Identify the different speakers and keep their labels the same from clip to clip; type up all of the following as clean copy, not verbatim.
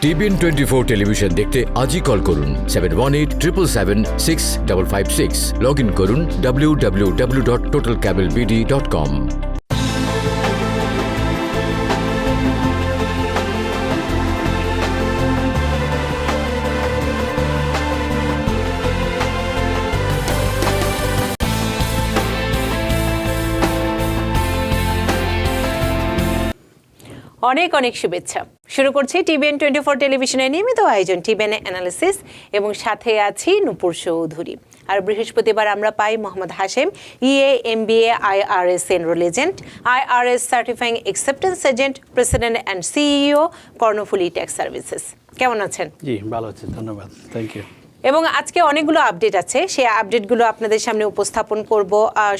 Speaker 1: TBN 24 television দেখতে আজই call করুন 7187776556 লগ ইন করুন www.totalcablebd.com।
Speaker 2: অনেক অনেক শুভেচ্ছা। শুরু করছি TBN 24 টেলিভিশনের নিয়মিত আয়োজন TBN অ্যানালিসিস এবং সাথে আছি নূপুর চৌধুরী। আর বৃহস্পতিবার আমরা পাই Mohammad Hashem, EA MBA IRS enrol agent, IRS certifying acceptance agent, president and CEO Karnaphuli tax services. কেমন আছেন?
Speaker 3: জি ভালো আছি, ধন্যবাদ, থ্যাংক ইউ।
Speaker 2: এবং আজকে অনেকগুলো আপডেট আছে, সেই আপডেটগুলো আপনাদের সামনে উপস্থাপন করব।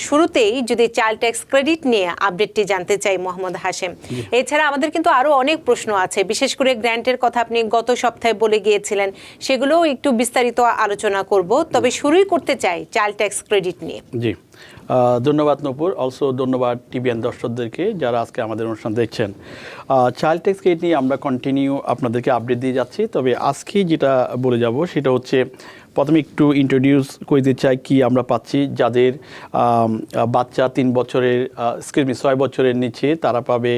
Speaker 2: শুরুতেই যদি চাইল্ড ট্যাক্স ক্রেডিট নিয়ে আপডেটটি জানতে চাই মোহাম্মদ হাশেম। এছাড়া আমাদের কিন্তু আরও অনেক প্রশ্ন আছে, বিশেষ করে গ্র্যান্টের কথা আপনি গত সপ্তাহে বলে গিয়েছিলেন, সেগুলোও একটু বিস্তারিত আলোচনা করব। তবে শুরুই করতে চাই চাইল্ড ট্যাক্স ক্রেডিট নিয়ে।
Speaker 3: জি ধন্যবাদ নূপুর, অলসো ধন্যবাদ TBN দর্শকদেরকে যারা আজকে আমাদের অনুষ্ঠান দেখছেন। চাইল্ড ট্যাক্স ক্রেডিট নিয়ে আমরা কন্টিনিউ আপনাদেরকে আপডেট দিয়ে যাচ্ছি। তবে আজকে যেটা বলে যাব সেটা হচ্ছে, প্রথমে একটু ইন্ট্রোডিউস করে দিতে চাই কি আমরা পাচ্ছি। যাদের বাচ্চা 3 বছরের 6 বছরের নিচে তারা পাবে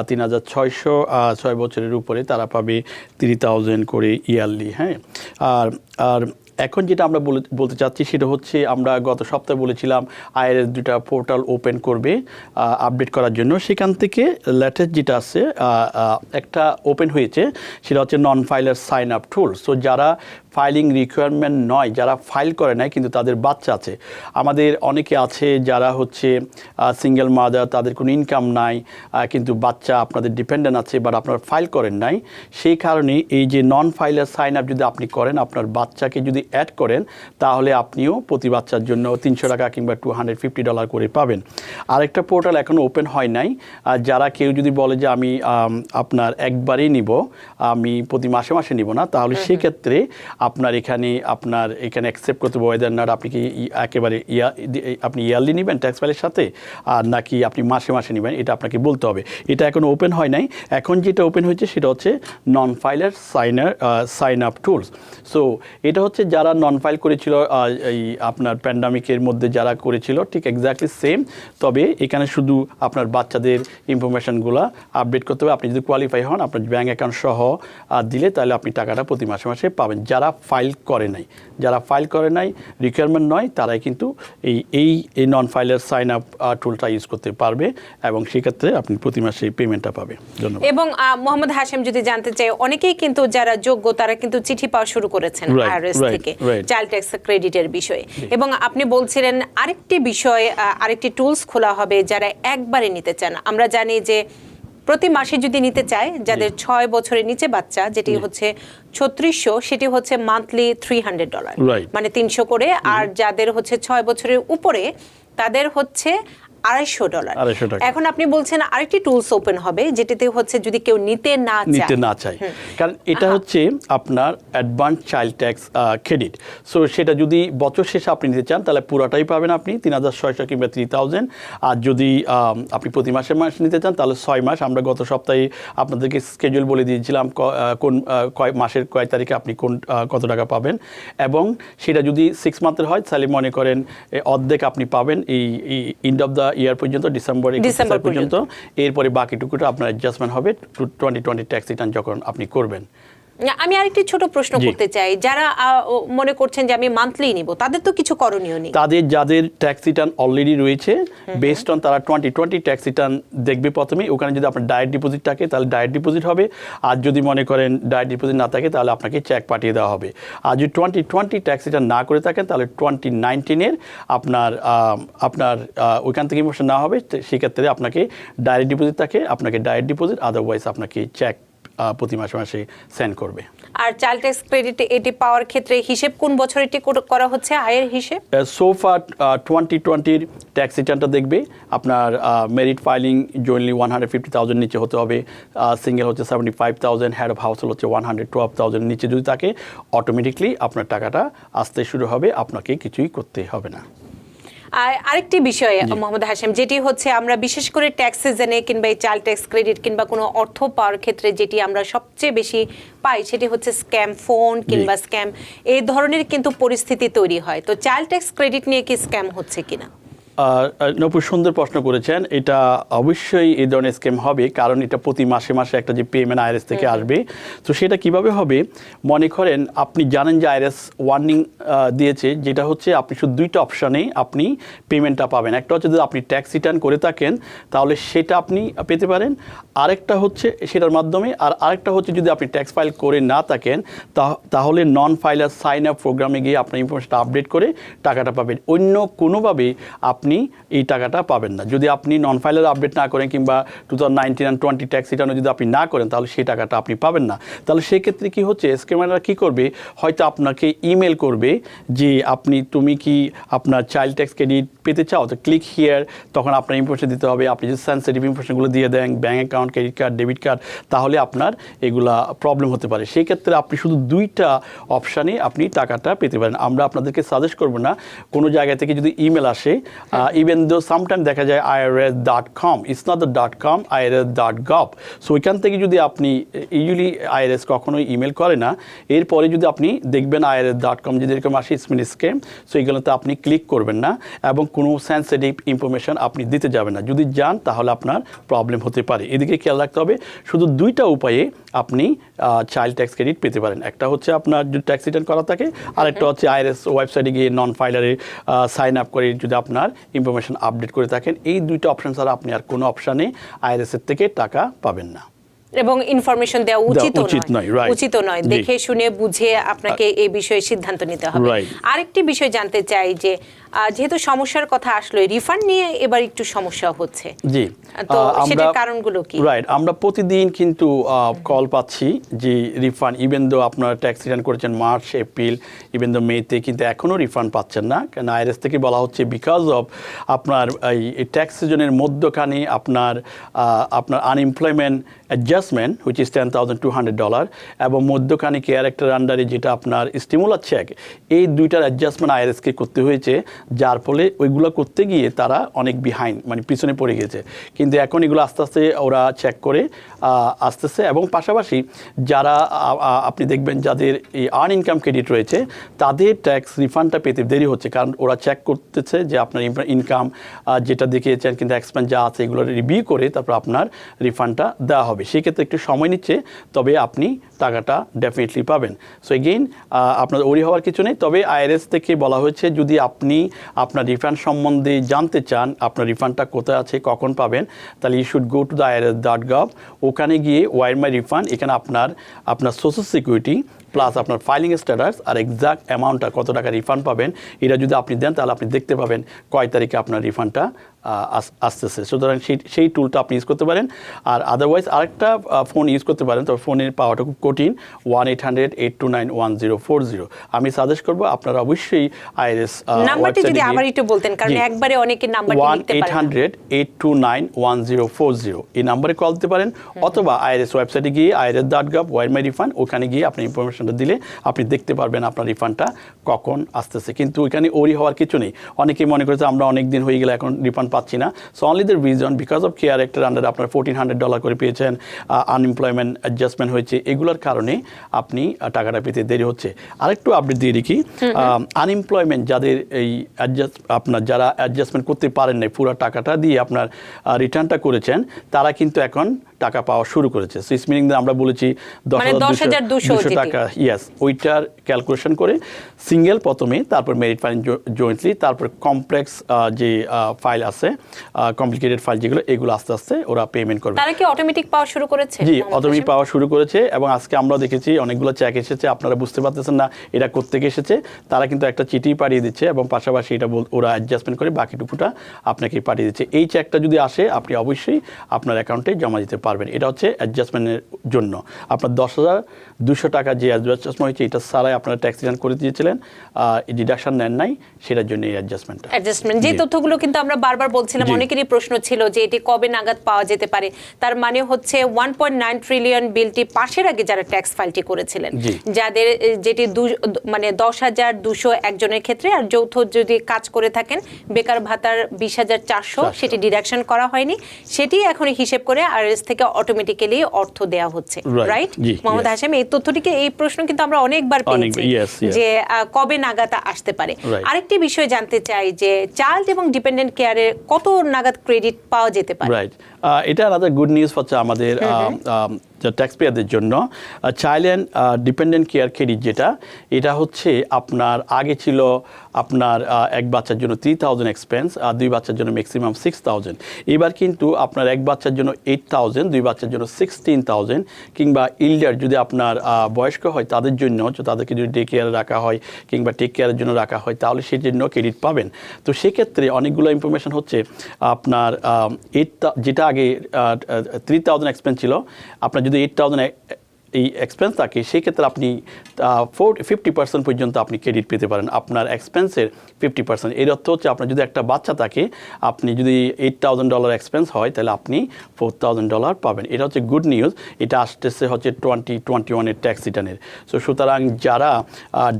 Speaker 3: 3600, 6 বছরের উপরে তারা পাবে 30,000 করে ইয়ারলি। হ্যাঁ, আর এখন যেটা আমরা বলতে চাচ্ছি সেটা হচ্ছে, আমরা গত সপ্তাহে বলেছিলাম IRS 2টা পোর্টাল ওপেন করবে আপডেট করার জন্য। সেখান থেকে লেটেস্ট যেটা আছে একটা ওপেন হয়েছে, সেটা হচ্ছে নন ফাইলার সাইন আপ টুল। সো যারা ফাইলিং রিকোয়ারমেন্ট নয়, যারা ফাইল করে নাই কিন্তু তাদের বাচ্চা আছে, আমাদের অনেকে আছে যারা হচ্ছে সিঙ্গেল মাদার, তাদের কোনো ইনকাম নাই কিন্তু বাচ্চা আপনাদের ডিপেন্ডেন্ট আছে, বাট আপনারা ফাইল করেন নাই। সেই কারণে এই যে নন ফাইলার সাইন আপ যদি আপনি করেন, আপনার বাচ্চাকে যদি অ্যাড করেন, তাহলে আপনিও প্রতি বাচ্চার জন্য $300 কিংবা $250 করে পাবেন। আরেকটা পোর্টাল এখনও ওপেন হয় নাই। যারা কেউ যদি বলে যে আমি আপনার একবারেই নিব, আমি প্রতি মাসে মাসে নিব না, তাহলে সেক্ষেত্রে আপনার এখানে অ্যাকসেপ্ট করতে হবে ওয়েদার নাট আপনি কি একেবারে আপনি ইয়ারলি নেবেন ট্যাক্স ফাইলের সাথে, আর নাকি আপনি মাসে মাসে নেবেন, এটা আপনাকে বলতে হবে। এটা এখনও ওপেন হয় নাই। এখন যেটা ওপেন হয়েছে সেটা হচ্ছে non filer sign up tools. So এটা হচ্ছে যারা নন ফাইল করেছিল এই আপনার প্যান্ডামিকের মধ্যে যারা করেছিল, ঠিক এক্স্যাক্টলি সেম। তবে এখানে শুধু আপনার বাচ্চাদের ইনফরমেশনগুলো আপডেট করতে হবে। আপনি যদি কোয়ালিফাই হন, আপনার ব্যাঙ্ক অ্যাকাউন্ট সহ দিলে তাহলে আপনি টাকাটা প্রতি মাসে মাসে পাবেন। যারা ফাইল করে নাই রিকোয়ারমেন্ট নয়, তারাই কিন্তু এই নন ফাইলার সাইন আপ টুলটা ইউজ করতে পারবে এবং সেক্ষেত্রে আপনি প্রতি মাসে পেমেন্টটা পাবে। ধন্যবাদ।
Speaker 2: এবং মোহাম্মদ হাশেম যদি জানতে চাই, অনেকেই কিন্তু যারা যোগ্য তারা কিন্তু চিঠি পাওয়া শুরু করেছেন IRS থেকে চাইল্ড ট্যাক্স ক্রেডিটের বিষয়ে। এবং আপনি বলছিলেন আরেকটি বিষয়, আরেকটি টুলস খোলা হবে যারা একবারে নিতে চান। আমরা জানি যে প্রতি মাসে যদি নিতে চায়, যাদের 6 বছরের নিচে বাচ্চা, যেটি হচ্ছে 3600, সেটি হচ্ছে মান্থলি $300, মানে 300 করে। আর যাদের হচ্ছে 6 বছরের উপরে তাদের হচ্ছে $250। এখন আপনি বলছেন আরেকটি টুলস ওপেন হবে, যেটাতে হচ্ছে যদি কেউ নিতে না চায়,
Speaker 3: কারণ এটা হচ্ছে আপনার advance child tax credit. So সেটা যদি বছর শেষে আপনি নিতে চান, তাহলে পুরোটাই পাবেন আপনি 3600 কিংবা 3000। আর যদি আপনি প্রতি মাসে নিতে চান, তাহলে 6 মাস। আমরা গত সপ্তাহে আপনাদেরকে স্কেডিউল বলে দিয়েছিলাম কোন মাসের কয় তারিখে আপনি কত টাকা পাবেন। এবং সেটা যদি 6 মান্থের হয়, তাহলে মনে করেন অর্ধেক আপনি পাবেন এই এন্ড অফ দ্য ইয়ার পর্যন্ত, ডিসেম্বর পর্যন্ত। এরপরে বাকিটুকুটা আপনার অ্যাডজাস্টমেন্ট হবে 2020 ট্যাক্স রিটার্ন যখন আপনি করবেন।
Speaker 2: আমি আরেকটি ছোট প্রশ্ন করতে চাই, যারা মনে করছেন যে আমি মান্থলি নিব, তাদের তো কিছু করণীয় নেই।
Speaker 3: যাদের ট্যাক্স রিটার্ন অলরেডি রয়েছে, বেসড অন তারা 2020 ট্যাক্স রিটার্ন দেখবে প্রথমে। ওখানে যদি আপনার ডাইরেক্ট ডিপোজিট থাকে তাহলে ডাইরেক্ট ডিপোজিট হবে, আর যদি মনে করেন ডাইরেক্ট ডিপোজিট না থাকে তাহলে আপনাকে চেক পাঠিয়ে দেওয়া হবে। আর যদি 2020 ট্যাক্স রিটার্ন না করে থাকেন, তাহলে 2019-এর আপনার ওইখান থেকে ইনফরমেশন না হবে, সেক্ষেত্রে আপনাকে ডাইরেক্ট ডিপোজিট থাকে, আপনাকে ডাইরেক্ট ডিপোজিট, আদারওয়াইজ আপনাকে চেক প্রতি মাসে মাসে সেন্ড করবে।
Speaker 2: আর চাইল্ড ট্যাক্স ক্রেডিট এটি পাওয়ার ক্ষেত্রে হিসেব কোন বছর এটি করা হচ্ছে, আয়ের হিসেব?
Speaker 3: সোফা 2020-র ট্যাক্স রিটার্নটা দেখবে আপনার মেরিট ফাইলিং জয়েন্টলি 150,000 নিচে হতে হবে, সিঙ্গেল হচ্ছে 75,000, হেড অফ হাউস হচ্ছে 112,000 নিচে যদি থাকে, অটোমেটিকলি আপনার টাকাটা আসতে শুরু হবে, আপনাকে কিছুই করতে হবে না।
Speaker 2: আর আরেকটি বিষয় মোহাম্মদ হাশেম, যেটি হচ্ছে আমরা বিশেষ করে ট্যাক্স সিজনে কিংবা এই চাইল্ড ট্যাক্স ক্রেডিট কিংবা কোনো অর্থ পাওয়ার ক্ষেত্রে যেটি আমরা সবচেয়ে বেশি পাই সেটি হচ্ছে স্ক্যাম ফোন কিংবা স্ক্যাম, এই ধরনের কিন্তু পরিস্থিতি তৈরি হয়। তো চাইল্ড ট্যাক্স ক্রেডিট নিয়ে কি স্ক্যাম হচ্ছে কিনা?
Speaker 3: নপুর সুন্দর প্রশ্ন করেছেন। এটা অবশ্যই এই ধরনের স্ক্যাম হবে, কারণ এটা প্রতি মাসে মাসে একটা যে পেমেন্ট আইআরএস থেকে আসবে। তো সেটা কিভাবে হবে, মনে করেন আপনি জানেন যে আইআরএস ওয়ার্নিং দিয়েছে, যেটা হচ্ছে আপনি শুধু দুইটা অপশানে আপনি পেমেন্টটা পাবেন। একটা হচ্ছে যদি আপনি ট্যাক্স রিটার্ন করে থাকেন তাহলে সেটা আপনি পেতে পারেন, আরেকটা হচ্ছে সেটার মাধ্যমে, আর আরেকটা হচ্ছে যদি আপনি ট্যাক্স ফাইল করে না থাকেন তাহলে নন ফাইলার সাইন আপ প্রোগ্রামে গিয়ে আপনার ইনফরমেশনটা আপডেট করে টাকাটা পাবেন। অন্য কোনোভাবে আপনি এই টাকাটা পাবেন না। যদি আপনি নন ফাইলার আপডেট না করেন কিংবা 2019 and 20 ট্যাক্স রিটার্নও যদি আপনি না করেন তাহলে সেই টাকাটা আপনি পাবেন না। তাহলে সেক্ষেত্রে কী হচ্ছে, স্ক্যামাররা কী করবে, হয়তো আপনাকে ইমেল করবে যে তুমি কি আপনার চাইল্ড ট্যাক্স ক্রেডিট পেতে চাও, তো ক্লিক হিয়ার, তখন আপনার ইনফরমেশন দিতে হবে। আপনি যদি সেন্সিটিভ ইনফরমেশনগুলো দিয়ে দেন, bank account, credit card, debit card, তাহলে আপনার এগুলা প্রবলেম হতে পারে। সেই ক্ষেত্রে আপনি শুধু দুইটা অপশানে আপনি টাকাটা পেতে পারেন। আমরা আপনাদেরকে সাজেস্ট করবো না কোনো জায়গা থেকে যদি ইমেল আসে, even though sometimes দেখা যায় irs.com, it's not the .com, irs.gov, so ওইখান থেকে যদি আপনি ইউজুয়ালি আইআরএস কখনোই ইমেল করে না, এরপরে যদি আপনি দেখবেন irs.com যদি এরকম আসে স্ক্যাম, সো এইগুলোতে আপনি ক্লিক করবেন না এবং কোনো সেন্সিটিভ ইনফরমেশন আপনি দিতে যাবেন না। যদি যান তাহলে আপনার প্রবলেম হতে পারে। এদিকে খেয়াল রাখতে হবে, শুধু দুইটা উপায়ে আপনি চাইল্ড ট্যাক্স ক্রেডিট পেতে পারেন। একটা হচ্ছে আপনার যদি ট্যাক্স রিটার্ন করা থাকে, আর একটা হচ্ছে আইআরএস ওয়েবসাইটে গিয়ে নন ফাইলারে সাইন আপ করে যদি আপনার ইনফরমেশন আপডেট করে থাকেন। এই দুইটা অপশন ছাড়া আপনি আর কোনো অপশানে আইআরএস এর থেকে টাকা পাবেন না।
Speaker 2: এবং ইনফরমেশন দেওয়া উচিত নয়, দেখে শুনে বুঝে আপনাকে এই বিষয়ে সিদ্ধান্ত নিতে হবে। আরেকটি বিষয় জানতে চাই যে যেহেতু সমস্যার কথা আসলো, রিফান্ড নিয়ে এবার একটু সমস্যা হচ্ছে,
Speaker 3: জি,
Speaker 2: তো সেটার কারণগুলো কি?
Speaker 3: রাইট, আমরা প্রতিদিন কিন্তু কল পাচ্ছি যে রিফান্ড, ইভেন দো আপনার ট্যাক্স রিটার্ন করেছেন মার্চ, এপ্রিল, ইভেন দো মেতে, কিন্তু এখনও রিফান্ড পাচ্ছেন না। কারণ আইআরএস থেকে বলা হচ্ছে বিকজ অফ আপনার এই ট্যাক্স সিজনের মধ্যখানে আপনার আনএমপ্লয়মেন্ট অ্যাডজাস্টমেন্ট হুইচ ইজ $10,200 এবং মধ্যখানে ক্যারেক্টার আন্ডারে যেটা আপনার স্টিমুলার চেক, এই দুইটার অ্যাডজাস্টমেন্ট আইআরএসকে করতে হয়েছে, যার ফলে ওইগুলো করতে গিয়ে তারা অনেক বিহাইন্ড, মানে পিছনে পড়ে গেছে। কিন্তু এখন এগুলো আস্তে আস্তে ওরা চেক করে আসতেছে। এবং পাশাপাশি যারা আপনি দেখবেন যাদের এই আর্ন ইনকাম ক্রেডিট রয়েছে তাদের ট্যাক্স রিফান্ডটা পেতে দেরি হচ্ছে, কারণ ওরা চেক করতেছে যে আপনার ইনকাম যেটা দেখিয়েছেন কিন্তু এক্সপেন্স যা আছে এগুলো রিভিউ করে তারপর আপনার রিফান্ডটা দেওয়া হবে। সেই ক্ষেত্রে একটু সময় নিচ্ছে, তবে আপনি টাকাটা ডেফিনেটলি পাবেন। সো এগেইন আপনার ওরি হওয়ার কিছু নেই। তবে আইআরএস থেকে বলা হয়েছে যদি আপনি আপনার রিফান্ড সম্বন্ধে জানতে চান, আপনার রিফান্ডটা কোথায় আছে, কখন পাবেন, তাহলে you should go to the irs.gov। ওখানে গিয়ে ওয়ার মাই রিফান্ড, এখানে আপনার সোশ্যাল সিকিউরিটি প্লাস আপনার ফাইলিং স্ট্যাটাস আর এক্সাক্ট অ্যামাউন্টটা কত টাকা রিফান্ড পাবেন, এটা যদি আপনি দেন তাহলে আপনি দেখতে পাবেন কয় তারিখে আপনার রিফান্ডটা আসতেছে। সুতরাং সেই টুলটা আপনি ইউজ করতে পারেন। আর আদারওয়াইজ আরেকটা ফোন ইউজ করতে পারেন, তবে ফোনের পাওয়াটা খুব কঠিন, 1-800-829-1040। আমি সাজেস্ট করবো আপনারা অবশ্যই আইআরএস
Speaker 2: নাম্বারটি যদি আবার একটু বলতেন, কারণ একবারে অনেকে নাম্বারটি লিখতে পারেন,
Speaker 3: 1-800-829-1040 এই নম্বরে কল দিতে পারেন, অথবা আইআরএস ওয়েবসাইটে গিয়ে irs.gov ওয়ার মাই রিফান্ড, ওখানে গিয়ে আপনি ইনফরমেশনটা দিলে আপনি দেখতে পারবেন আপনার রিফান্ডটা কখন আসতেছে। কিন্তু ওইখানে ওরি হওয়ার কিছু নেই। অনেকেই মনে করেছে আমরা অনেক দিন হয়ে গেলে এখন রিফান্ড পাচ্ছি না। So only the reason because of character under আপনার $1,400 করে পেয়েছেন, আনএমপ্লয়মেন্ট অ্যাডজাস্টমেন্ট হয়েছে, এগুলোর কারণে আপনি টাকাটা পেতে দেরি হচ্ছে। আরেকটু আপডেট দিয়ে দেখি, আনএমপ্লয়মেন্ট যাদের এই যারা অ্যাডজাস্টমেন্ট করতে পারেন নাই, পুরো টাকাটা দিয়ে আপনার রিটার্নটা করেছেন, তারা কিন্তু এখন টাকা পাওয়া শুরু করেছে। সো ইটস মিনিং আমরা বলেছি 10,200 টাকা, ইয়েস, ওইটার ক্যালকুলেশন করে সিঙ্গেল প্রথমে, তারপর মেরিট ফাইল জয়েন্টলি, তারপর কমপ্লেক্স যে ফাইল আছে, কমপ্লিকেটেড ফাইল যেগুলো, এগুলো আস্তে আস্তে ওরা পেমেন্ট করবে।
Speaker 2: তারা কি অটোমেটিক পাওয়া শুরু করেছে?
Speaker 3: জি, অটোমেটিক পাওয়া শুরু করেছে। এবং আজকে আমরা দেখেছি অনেকগুলো চেক এসেছে, আপনারা বুঝতে পারতেছেন না এটা কোত্থেকে এসেছে, তারা কিন্তু একটা চিঠি পাঠিয়ে দিচ্ছে এবং পাশাপাশি এটা ওরা অ্যাডজাস্টমেন্ট করে বাকিটুকুটা আপনাকে পাঠিয়ে দিচ্ছে। এই চেকটা যদি আসে আপনি অবশ্যই আপনার অ্যাকাউন্টে জমা দিতে পারবেন। পারবেন। এটা হচ্ছে অ্যাডজাস্টমেন্টের জন্য আপনার 10,200 টাকা যে অ্যাডজাস্টমেন্ট হয়েছে এটা ছাড়াই আপনারা ট্যাক্স রিটার্ন করে দিয়েছিলেন, ডিডাকশন নেন নাই, সেটার জন্য এই অ্যাডজাস্টমেন্টটা।
Speaker 2: যে তথ্যগুলো কিন্তু আমরা বারবার বলছিলাম, অনেকেরই প্রশ্ন ছিল যে এটি কবে নাগাদ পাওয়া যেতে পারে। তার মানে হচ্ছে 1.9 ট্রিলিয়ন বিলটি পাশের আগে যারা ট্যাক্স ফাইলটি করেছিলেন, যাদের যেটি মানে 10,200 একজনের ক্ষেত্রে, আর যৌথ যদি কাজ করে থাকেন বেকার ভাতার 20,400 সেটি ডিডাকশন করা হয়নি, সেটি এখন হিসেব করে আরএস থেকে অটোমেটিক্যালি অর্থ দেওয়া হচ্ছে, রাইট মোহাম্মদ হাশেম? এই তথ্যটিকে, এই প্রশ্ন কিন্তু আমরা অনেকবার পেয়েছি যে কবে নাগাদ আসতে পারে। আরেকটি বিষয় জানতে চাই যে চাইল্ড এবং ডিপেন্ডেন্ট কেয়ারে কত নাগাদ ক্রেডিট পাওয়া যেতে পারে?
Speaker 3: রাইট, এটা আলাদা গুড নিউজ হচ্ছে আমাদের ট্যাক্স পেয়ারদের জন্য। Child and dependent care credit যেটা, এটা হচ্ছে আপনার আগে ছিল আপনার এক বাচ্চার জন্য 3,000 এক্সপেন্স, আর 2 বাচ্চার জন্য ম্যাক্সিমাম 6,000। এবার কিন্তু আপনার এক বাচ্চার জন্য 8,000, 2 বাচ্চার জন্য 16,000, কিংবা ইল্ডার যদি আপনার বয়স্ক হয় তাদের জন্য, তাদেরকে যদি ডে কেয়ারে রাখা হয় কিংবা টেক কেয়ারের জন্য রাখা হয় তাহলে সেই জন্য ক্রেডিট পাবেন। তো সেক্ষেত্রে অনেকগুলো ইনফরমেশন হচ্ছে আপনার যেটা আগে 3,000 এক্সপেন্স ছিল, আপনার যদি 8,000 এই এক্সপেন্স থাকে সেক্ষেত্রে আপনি 50% পর্যন্ত আপনি ক্রেডিট পেতে পারেন আপনার এক্সপেন্সের 50%। এর অর্থ হচ্ছে আপনার যদি একটা বাচ্চা থাকে, আপনি যদি $8,000 এক্সপেন্স হয় তাহলে আপনি $4,000 পাবেন। এটা হচ্ছে গুড নিউজ। এটা আসতেছে হচ্ছে 2021 ট্যাক্স রিটার্নের। সো সুতরাং যারা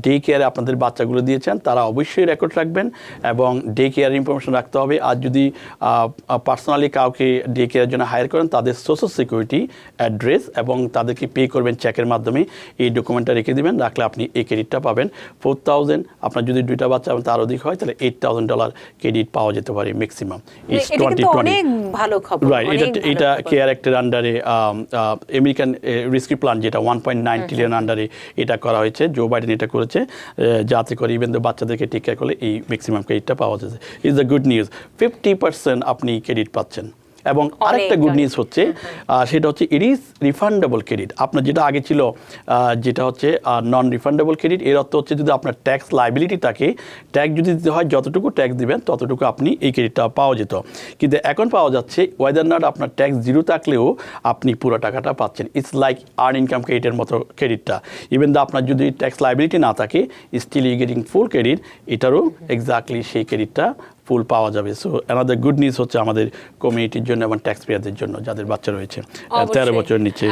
Speaker 3: ডে কেয়ারে আপনাদের বাচ্চাগুলো দিয়েছেন তারা অবশ্যই রেকর্ড রাখবেন এবং ডে কেয়ারের ইনফরমেশন রাখতে হবে। আর যদি পার্সোনালি কাউকে ডে কেয়ারের জন্য হায়ার করেন তাদের সোশ্যাল সিকিউরিটি অ্যাড্রেস এবং তাদেরকে পে করবেন চেকের মাধ্যমে, এই ডকুমেন্টটা রেখে দিবেন, রাখলে আপনি এই ক্রেডিটটা পাবেন 4,000। আপনার যদি 2টা বাচ্চা তার অধিক হয় তাহলে $8,000 ক্রেডিট পাওয়া যেতে পারে ম্যাক্সিমাম। রাইট, এটা কেয়ার অ্যাক্টের আন্ডারে আমেরিকান রেস্কিউ প্ল্যান যেটা 1.9 ট্রিলিয়ন আন্ডারে এটা করা হয়েছে, জো বাইডেন এটা করেছে, যাতে করে ইভেন তো বাচ্চাদেরকে টেক কেয়ার করলে এই ম্যাক্সিমাম ক্রেডিটটা পাওয়া যাচ্ছে। ইজ দ্য গুড নিউজ, 50% আপনি ক্রেডিট পাচ্ছেন। এবং আরেকটা গুড নিউজ হচ্ছে সেটা হচ্ছে ইট ইজ রিফান্ডেবল ক্রেডিট। আপনার যেটা আগে ছিল যেটা হচ্ছে নন রিফান্ডেবল ক্রেডিট, এর অর্থ হচ্ছে যদি আপনার ট্যাক্স লাইবিলিটি থাকে, ট্যাক্স যদি দিতে হয় যতটুকু ট্যাক্স দিবেন ততটুকু আপনি এই ক্রেডিটটা পাওয়া যেত, কিন্তু এখন পাওয়া যাচ্ছে ওয়েদার নট আপনার ট্যাক্স 0 থাকলেও আপনি পুরো টাকাটা পাচ্ছেন। ইটস লাইক আর্ন ইনকাম ক্রেডিটের মতো ক্রেডিটটা, ইভেন দা আপনার যদি ট্যাক্স লাইবিলিটি না থাকে still you getting full credit, এটারও এক্স্যাক্টলি সেই ক্রেডিটটা ফুল পাওয়া যাবে। সো অ্যানাদার গুড নিউজ হচ্ছে আমাদের কমিউনিটির জন্য এবং ট্যাক্স পেয়ারদের জন্য যাদের বাচ্চা রয়েছে 13 বছর নিচে।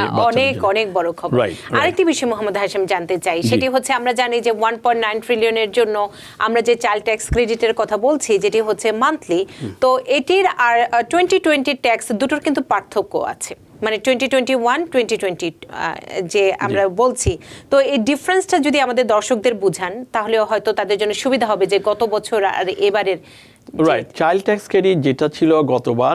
Speaker 2: অনেক বড় খবর। আরেকটি বিষয় মোহাম্মদ হাশেম জানতে চাই, সেটি হচ্ছে আমরা জানি যে 1.9 ট্রিলিয়নের জন্য আমরা যে চাইল্ড ট্যাক্স ক্রেডিটের কথা বলছি যেটি হচ্ছে মান্থলি, তো এটির আর 2020 ট্যাক্স দুটোর কিন্তু পার্থক্য আছে, মানে 2021 2020 যে আমরা বলছি। তো এই ডিফারেন্সটা যদি আমাদের দর্শকদের বুঝান তাহলে হয়তো তাদের জন্য সুবিধা হবে যে গত বছর আর এবারের।
Speaker 3: রাইট, চাইল্ড ট্যাক্স ক্রেডিট যেটা ছিল গতবার,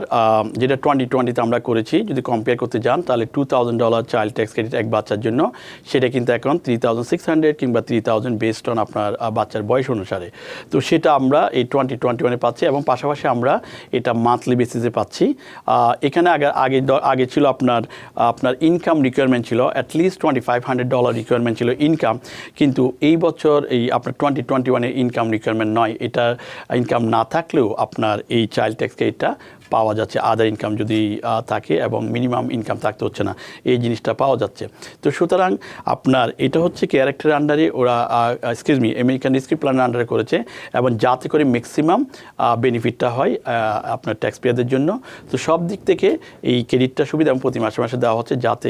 Speaker 3: যেটা 2020-তে আমরা করেছি, যদি কম্পেয়ার করতে যান তাহলে $2,000 চাইল্ড ট্যাক্স ক্রেডিট এক বাচ্চার জন্য, সেটা কিন্তু এখন 3,600 কিংবা 3,000 বেসড অন আপনার বাচ্চার বয়স অনুসারে। তো সেটা আমরা এই 2021-এ পাচ্ছি এবং পাশাপাশি আমরা এটা মান্থলি বেসিসে পাচ্ছি। এখানে আগে ছিল আপনার ইনকাম রিকোয়ারমেন্ট ছিল অ্যাটলিস্ট $2,500 রিকোয়ারমেন্ট ছিল ইনকাম, কিন্তু এই বছর এই আপনার 2021-এ ইনকাম রিকোয়ারমেন্ট নয়, এটা ইনকাম না থাকলেও আপনার এই চাইল্ড ট্যাক্স ক্রেডিটটা পাওয়া যাচ্ছে, আদার ইনকাম যদি থাকে এবং মিনিমাম ইনকাম থাকতে হচ্ছে না, এই জিনিসটা পাওয়া যাচ্ছে। তো সুতরাং আপনার এটা হচ্ছে ক্যারেক্টার আন্ডারে ওরা আমেরিকান রেস্কিউ প্ল্যানের আন্ডারে করেছে এবং যাতে করে ম্যাক্সিমাম বেনিফিটটা হয় আপনার ট্যাক্স পেয়ারদের জন্য। তো সব দিক থেকে এই ক্রেডিটটা সুবিধা এবং প্রতি মাসে মাসে দেওয়া হচ্ছে, যাতে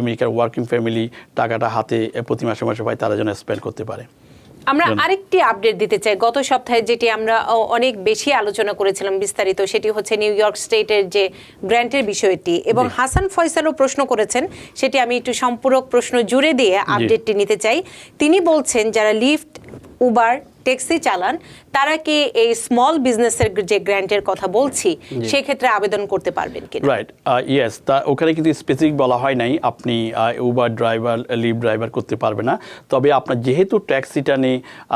Speaker 3: আমেরিকার ওয়ার্কিং ফ্যামিলি টাকাটা হাতে প্রতি মাসে মাসে পায়, তারা যেন স্পেন্ড করতে পারে।
Speaker 2: আমরা আরেকটি আপডেট দিতে চাই, গত সপ্তাহে যেটি আমরা অনেক বেশি আলোচনা করেছিলাম বিস্তারিত, সেটি হচ্ছে নিউ ইয়র্ক স্টেটের যে গ্র্যান্টের বিষয়টি, এবং হাসান ফয়সালও প্রশ্ন করেছেন, সেটি আমি একটু সম্পূরক প্রশ্ন জুড়ে দিয়ে আপডেটটি নিতে চাই। তিনি বলছেন যারা লিফট, উবার, ট্যাক্সি চালান তারা কি এই স্মল বিজনেসের যে গ্র্যান্টের কথা বলছি সেক্ষেত্রে আবেদন করতে পারবেন কিনা?
Speaker 3: রাইট, ইয়েস, তা ওখানে কিন্তু স্পেসিফিক বলা হয় নাই আপনি উবার ড্রাইভার, লিফট ড্রাইভার করতে পারবে না। তবে আপনার যেহেতু ট্যাক্স রিটার্নে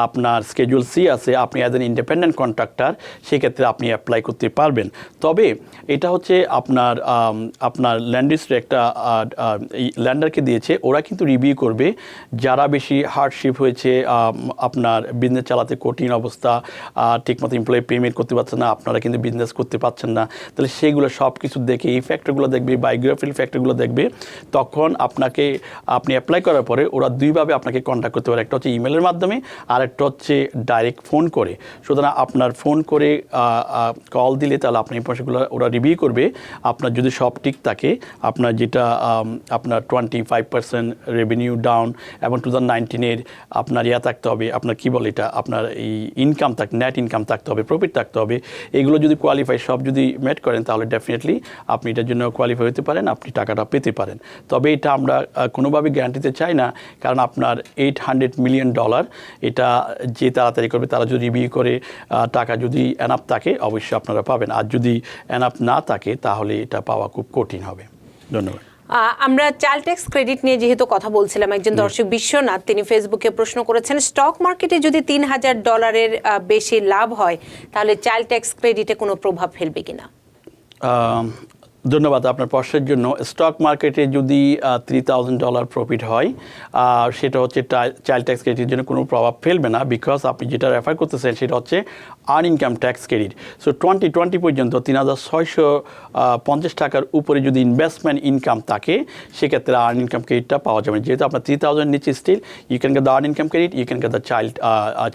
Speaker 3: আপনার স্কেজুল সি আছে, আপনি অ্যাজ এন ইন্ডিপেন্ডেন্ট কন্ট্রাক্টর, সেক্ষেত্রে আপনি অ্যাপ্লাই করতে পারবেন। তবে এটা হচ্ছে আপনার ল্যান্ড রেজিস্ট্রি একটা ল্যান্ডারকে দিয়েছে, ওরা কিন্তু রিভিউ করবে যারা বেশি হার্ডশিপ হয়েছে আপনার বিজনেস চালাতে কঠিন অবস্থা, ঠিকমতো এমপ্লয়ি পেমেন্ট করতে পারছেন না, আপনারা কিন্তু বিজনেস করতে পারছেন না, তাহলে সেগুলো সব কিছু দেখে এই ফ্যাক্টরগুলো দেখবে, বায়োগ্রাফিক্যাল ফ্যাক্টরগুলো দেখবে, তখন আপনি অ্যাপ্লাই করার পরে ওরা দুইভাবে আপনাকে কন্ট্যাক্ট করতে পারে, একটা হচ্ছে ইমেলের মাধ্যমে আর একটা হচ্ছে ডাইরেক্ট ফোন করে। সুতরাং আপনার ফোন করে কল দিলে তাহলে আপনার ইনফরমেশনগুলো ওরা রিভিউ করবে। আপনার যদি সব ঠিক থাকে, আপনার যেটা আপনার 25% রেভিনিউ ডাউন এবং 2019 আপনার থাকতে হবে, আপনার কী বলে এটা, আপনার এই ইনকাম নেট ইনকাম থাকতে হবে, প্রফিট থাকতে হবে, এগুলো যদি কোয়ালিফাই সব যদি মেট করেন তাহলে ডেফিনেটলি আপনি এটার জন্য কোয়ালিফাই হতে পারেন, আপনি টাকাটা পেতে পারেন। তবে এটা আমরা কোনোভাবে গ্যারান্টি দিতে চাই না, কারণ আপনার $800 মিলিয়ন এটা যে তাড়াতাড়ি করবে তারা যদি রিভিউ করে টাকা যদি এনাফ থাকে অবশ্যই আপনারা পাবেন, আর যদি এনাফ না থাকে তাহলে এটা পাওয়া খুব কঠিন হবে। ধন্যবাদ।
Speaker 2: আমরা চাইল্ড ট্যাক্স ক্রেডিট নিয়ে যেহেতু কথা বলছিলাম, একজন দর্শক বিশ্বনাথ তিনি ফেসবুকে প্রশ্ন করেছেন, স্টক মার্কেটে যদি $3000 বেশি লাভ হয় তাহলে চাইল্ড ট্যাক্স ক্রেডিটে কোনো প্রভাব ফেলবে কিনা?
Speaker 3: ধন্যবাদ আপনার প্রশ্নের জন্য। স্টক মার্কেটে যদি $3000 প্রফিট হয়, সেটা হচ্ছে চাইল্ড ট্যাক্স ক্রেডিটের জন্য কোনো প্রভাব ফেলবে না, বিকজ আপনি যেটা রেফার করতেছেন সেটা হচ্ছে earn income tax credit. So 2020 পর্যন্ত $3650 টাকার উপরে যদি ইনভেস্টমেন্ট ইনকাম থাকে সেক্ষেত্রে আর্ন ইনকাম ক্রেডিটটা পাওয়া যাবে। যেহেতু আপনার 3000 নিচে still you can get the earn income credit, you can get the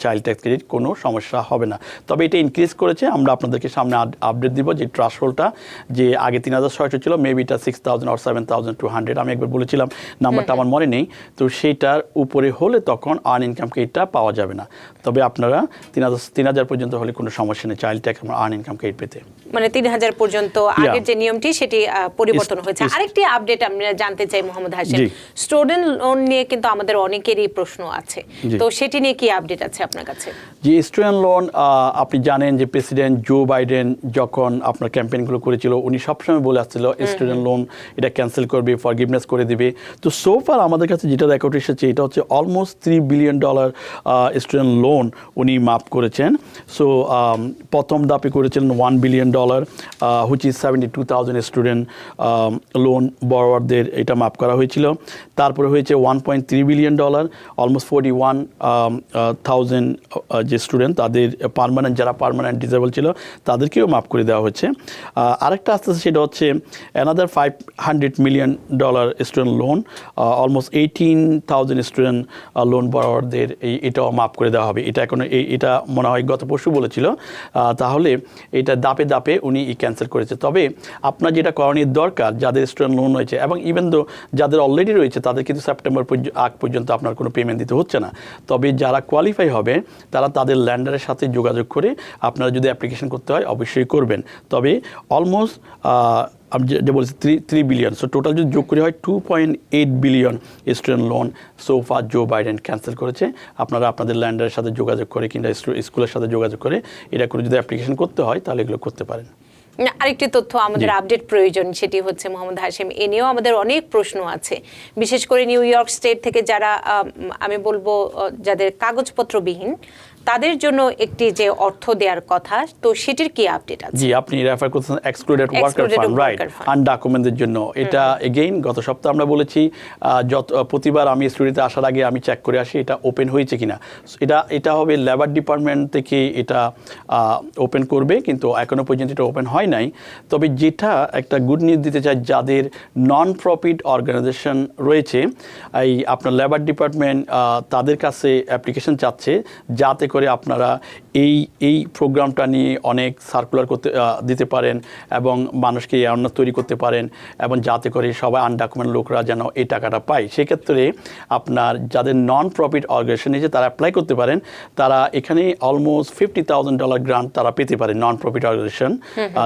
Speaker 3: child tax credit, কোনো সমস্যা হবে না। তবে এটা ইনক্রিজ করেছে, আমরা আপনাদেরকে সামনে আপডেট দিব যে থ্রেশহোল্ডটা যে আগে 3600 ছিল, মেবি এটা 6000 or 7200, আমি একবার বলেছিলাম, নাম্বারটা আমার মনে নেই। তো সেইটার উপরে হলে তখন আর্ন ইনকাম ক্রেডিটটা পাওয়া যাবে না। তবে আপনারা 3000 পর্যন্ত হলে কোনো সমস্যা নেই child tax earn income credit পেতে।
Speaker 2: মানে 3000 পর্যন্ত আগের যে নিয়মটি সেটি পরিবর্তন হয়েছে। আরেকটি আপডেট আমরা জানতে চাই মোহাম্মদ হাশিম, স্টুডেন্ট লোন নিয়ে কিন্তু আমাদের অনেকেরই প্রশ্ন আছে, তো সেটি নিয়ে কি আপডেট আছে আপনার কাছে?
Speaker 3: যে স্টুডেন্ট লোন, আপনি জানেন যে প্রেসিডেন্ট জো বাইডেন যখন আপনার ক্যাম্পেইনগুলো করেছিল উনি সবসময় বলে আসছিল স্টুডেন্ট লোন এটা ক্যান্সেল করবে, ফরগিভনেস করে দিবে। তো সোফার আমাদের কাছে যেটা রেকর্ড এসেছে এটা হচ্ছে অলমোস্ট $3 বিলিয়ন স্টুডেন্ট লোন উনি মাফ করেছেন। সো প্রথম ধাপে করেছিলেন $1 billion, which is 72,000 student loan বড়োয়ারদের এটা মাফ করা হয়েছিল। তারপরে হয়েছে $1.3 বিলিয়ন, অলমোস্ট 41,000 যে স্টুডেন্ট তাদের যারা পার্মানেন্ট ডিসেবল ছিল তাদেরকেও মাফ করে দেওয়া হয়েছে। আরেকটা আস্তে আস্তে সেটা হচ্ছে another $500 million student loan, almost 18,000 student loan বড়োয়ারদের এটাও মাফ করে দেওয়া হবে। এটা এখন এটা মনে হয় গত পরশু বলেছিল, তাহলে এটা ধাপে ধাপে উনি ক্যান্সেল করেছে। তবে আপনার যেটা করণীয় দরকার, যাদের স্টুডেন্ট লোন রয়েছে এবং ইভেন দো যাদের অলরেডি রয়েছে তাদের কিন্তু সেপ্টেম্বর আগ পর্যন্ত আপনার কোনো পেমেন্ট দিতে হচ্ছে না। তবে যারা কোয়ালিফাই হবে তারা তাদের ল্যান্ডারের সাথে যোগাযোগ করে আপনারা যদি অ্যাপ্লিকেশন করতে হয় অবশ্যই করবেন। তবে অলমোস্ট আমি যে বলছি 3 বিলিয়ন, সো টোটাল যদি যোগ করে হয় 2.8 billion student loan so far Joe Biden cancel করেছে। আপনারা আপনাদের ল্যান্ডারের সাথে যোগাযোগ করে কিংবা স্কুলের সাথে যোগাযোগ করে এটা করে যদি অ্যাপ্লিকেশন করতে হয় তাহলে এগুলো করতে পারেন।
Speaker 2: আরেকটি তথ্য আমাদের আপডেট প্রয়োজন, সেটি হচ্ছে মোহাম্মদ হাশিম, এ নিয়েও আমাদের অনেক প্রশ্ন আছে, বিশেষ করে নিউ ইয়র্ক স্টেট থেকে যারা আমি বলবো যাদের কাগজপত্রবিহীন তাদের জন্য একটি যে অর্থ দেওয়ার কথা, তো সেটির কি আপডেট আছে?
Speaker 3: জি, আপনি রেফার করছেন excluded worker fund, right, undocumented জন্য। এটা এগেইন গত সপ্তাহে আমরা বলেছি, প্রতিবার আমি স্টুডিওতে আসার আগে আমি চেক করে আসি এটা ওপেন হয়েছে কিনা। এটা হবে লেবার ডিপার্টমেন্ট থেকে এটা ওপেন করবে, কিন্তু এখনো পর্যন্ত এটা ওপেন হয় নাই। তবে যেটা একটা গুড নিউজ দিতে চাই, যাদের নন প্রফিট অর্গানাইজেশন রয়েছে, এই আপনার লেবার ডিপার্টমেন্ট তাদের কাছে অ্যাপ্লিকেশন চাচ্ছে যাতে করে আপনারা এই প্রোগ্রামটা নিয়ে অনেক সার্কুলার দিতে পারেন এবং মানুষকে অ্যাওয়ারনেস তৈরি করতে পারেন, এবং যাতে করে সবাই আনডকুমেন্ট লোকরা যেন এই টাকাটা পায়। সেক্ষেত্রে আপনার যাদের নন প্রফিট অর্গানাইজেশন আছে তারা অ্যাপ্লাই করতে পারেন। তারা এখানে অলমোস্ট $50,000 গ্রান্ট তারা পেতে পারে, নন প্রফিট অর্গানাইজেশন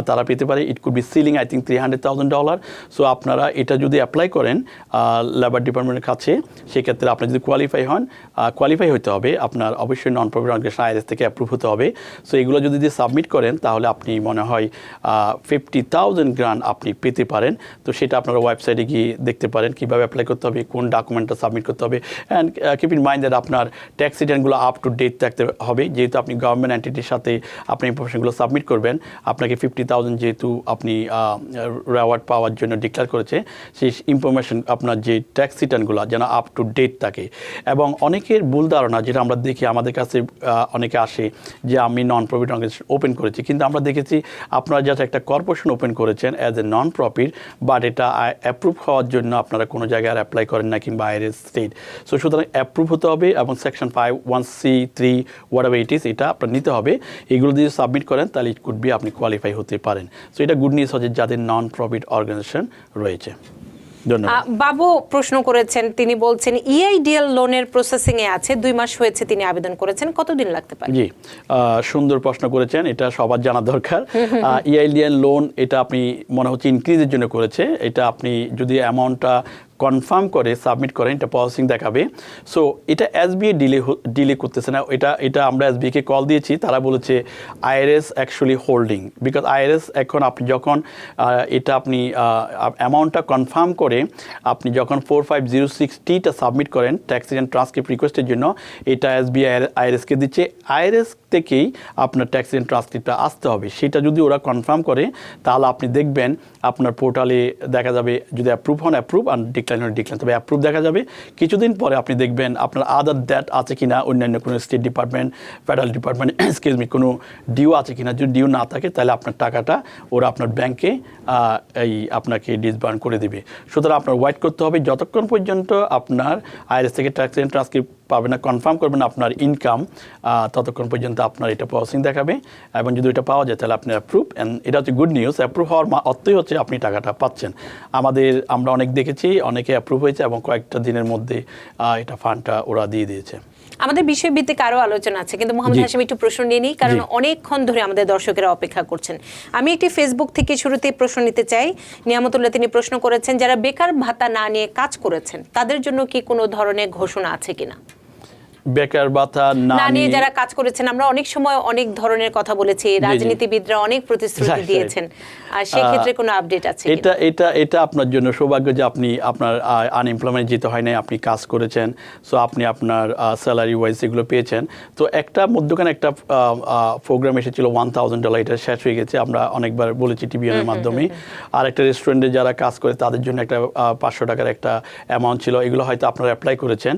Speaker 3: তারা পেতে পারে। It could be ceiling I think $300,000। So আপনারা এটা যদি অ্যাপ্লাই করেন লেবার ডিপার্টমেন্টের কাছে, সেক্ষেত্রে আপনি যদি কোয়ালিফাই হতে হবে, আপনার অবশ্যই নন প্রফিট অর্গানাইজেশন IRS থেকে অ্যাপ্রুভ হতে হবে। সো এগুলো যদি সাবমিট করেন তাহলে আপনি মনে হয় 50,000 গ্রান্ট আপনি পেতে পারেন। তো সেটা আপনারা ওয়েবসাইটে গিয়ে দেখতে পারেন কীভাবে অ্যাপ্লাই করতে হবে, কোন ডকুমেন্টটা সাবমিট করতে হবে। And keep in mind that আপনার ট্যাক্স রিটার্নগুলো আপ টু ডেট থাকতে হবে, যেহেতু আপনি গভর্নমেন্ট এন্টিটির সাথে আপনি ইনফরমেশনগুলো সাবমিট করবেন। আপনাকে 50,000 যেহেতু আপনি রেওয়ার্ড পাওয়ার জন্য ডিক্লেয়ার করেছে, সেই ইনফরমেশন আপনার যে ট্যাক্স রিটার্নগুলো যেন আপ টু ডেট থাকে। এবং অনেকের ভুল ধারণা যেটা আমরা দেখি, আমাদের কাছে অনেকে আসে যে আমি নন প্রফিট অর্গানাইজেশন ওপেন করেছি, কিন্তু আমরা দেখেছি আপনারা যাতে একটা কর্পোরেশন ওপেন করেছেন as a non profit, but এটা অ্যাপ্রুভ হওয়ার জন্য আপনারা কোনো জায়গায় আর অ্যাপ্লাই করেন না কিংবা আইআরএস স্টেট। সো সুতরাং অ্যাপ্রুভ হতে হবে এবং section 5(1)(c)(3) whatever it is এটা আপনার নিতে হবে। এগুলো যদি সাবমিট করেন তাহলে ইট কুড বি আপনি কোয়ালিফাই হতে পারেন। সো এটা গুড নিউজ হচ্ছে যাদের নন প্রফিট অর্গানাইজেশন রয়েছে। ধন্যবাদ।
Speaker 2: বাবু প্রশ্ন করেছেন, তিনি বলছেন ইআইডিএল লোনের প্রসেসিং এ আছে, 2 মাস হয়েছে তিনি আবেদন করেছেন, কতদিন লাগতে পারে?
Speaker 3: জি, সুন্দর প্রশ্ন করেছেন, এটা সবার জানা দরকার। ইআইডিএল লোন এটা আপনি মনে হচ্ছে ইনক্রিজের জন্য করেছে, এটা আপনি যদি অ্যামাউন্টটা কনফার্ম করে সাবমিট করেন এটা প্রসেসিং দেখাবে। সো এটা এসবিআই ডিলে করতেছে না, এটা আমরা এসবিআইকে কল দিয়েছি, তারা বলেছে IRS actually holding, because IRS এখন আপনি যখন এটা আপনি অ্যামাউন্টটা কনফার্ম করে আপনি যখন 4506T-টা সাবমিট করেন ট্যাক্স রিটার্ন ট্রান্সক্রিপ্ট রিকোয়েস্টের জন্য, এটা এসবিআই আইআরএসকে দিচ্ছে, আইআরএস থেকেই আপনার ট্যাক্স রিটার্ন ট্রান্সক্রিপ্টটা আসতে হবে। সেটা যদি ওরা কনফার্ম করে তাহলে আপনি দেখবেন আপনার পোর্টালে দেখা যাবে যদি অ্যাপ্রুভ হন অ্যাপ্রুভ আর ডিক্লাইন হন ডিক্লাইন, তবে অ্যাপ্রুভ দেখা যাবে। কিছুদিন পরে আপনি দেখবেন আপনার আদার দ্যাট আছে কিনা, অন্যান্য কোনো state department, federal department excuse me কোনো ডিউ আছে কিনা, যদি ডিউ না থাকে তাহলে আপনার টাকাটা ওরা আপনার ব্যাংকে আপনাকে ডিসবার্ন করে দেবে। সুতরাং আপনার ওয়েট করতে হবে যতক্ষণ পর্যন্ত আপনার আইআরএস থেকে ট্যাক্স রিটার্ন ট্রান্সক্রিপ্ট পাবে না, কনফার্ম করবেন আপনার ইনকাম, ততক্ষণ পর্যন্ত আপনার এটা প্রসেসিং দেখাবে। এবং যদি এটা পাওয়া যায় তাহলে আপনি অ্যাপ্রুভ, অ্যান্ড এটা হচ্ছে গুড নিউজ। অ্যাপ্রুভ হওয়ার অর্থই হচ্ছে আপনি টাকাটা পাচ্ছেন। আমরা অনেক দেখেছি অনেকে অ্যাপ্রুভ হয়েছে এবং কয়েকটা দিনের মধ্যে এটা ফান্ডটা ওরা দিয়ে দিয়েছে।
Speaker 2: আমাদের বিষয়ভিত্তিক আরো আলোচনা আছে, কিন্তু মোহাম্মদ হাশিম একটু প্রশ্ন নিয়ে নিই, কারণ অনেকক্ষণ ধরে আমাদের দর্শকেরা অপেক্ষা করছেন। আমি একটি ফেসবুক থেকে শুরুতে প্রশ্ন নিতে চাই। নিয়ামতুল্লাহ তিনি প্রশ্ন করেছেন, যারা বেকার ভাতা না নিয়ে কাজ করেছেন তাদের জন্য কি কোনো ধরনের ঘোষণা আছে কিনা?
Speaker 3: বেকার ভাতা না নিয়ে
Speaker 2: যারা কাজ করেছেন, আমরা অনেক সময় অনেক ধরনের কথা বলেছি, রাজনীতিবিদরা অনেক প্রতিশ্রুতি দিয়েছেন, আর সেই ক্ষেত্রে কোনো আপডেট আছে?
Speaker 3: এটা আপনার জন্য সৌভাগ্য যে আপনি আপনার আনএমপ্লয়মেন্ট যেতে হয় নাই, আপনি কাজ করেছেন, সো আপনি আপনার স্যালারি ওয়াইজ এগুলো পেয়েছেন। তো একটা মধ্যখানে একটা প্রোগ্রাম এসেছিল $1,000, এটা শেষ হয়ে গেছে, আমরা অনেকবার বলেছি টিভিএনের মাধ্যমে। আর একটা রেস্টুরেন্টে যারা কাজ করে তাদের জন্য একটা $500 একটা অ্যামাউন্ট ছিল, এগুলো হয়তো আপনারা অ্যাপ্লাই করেছেন।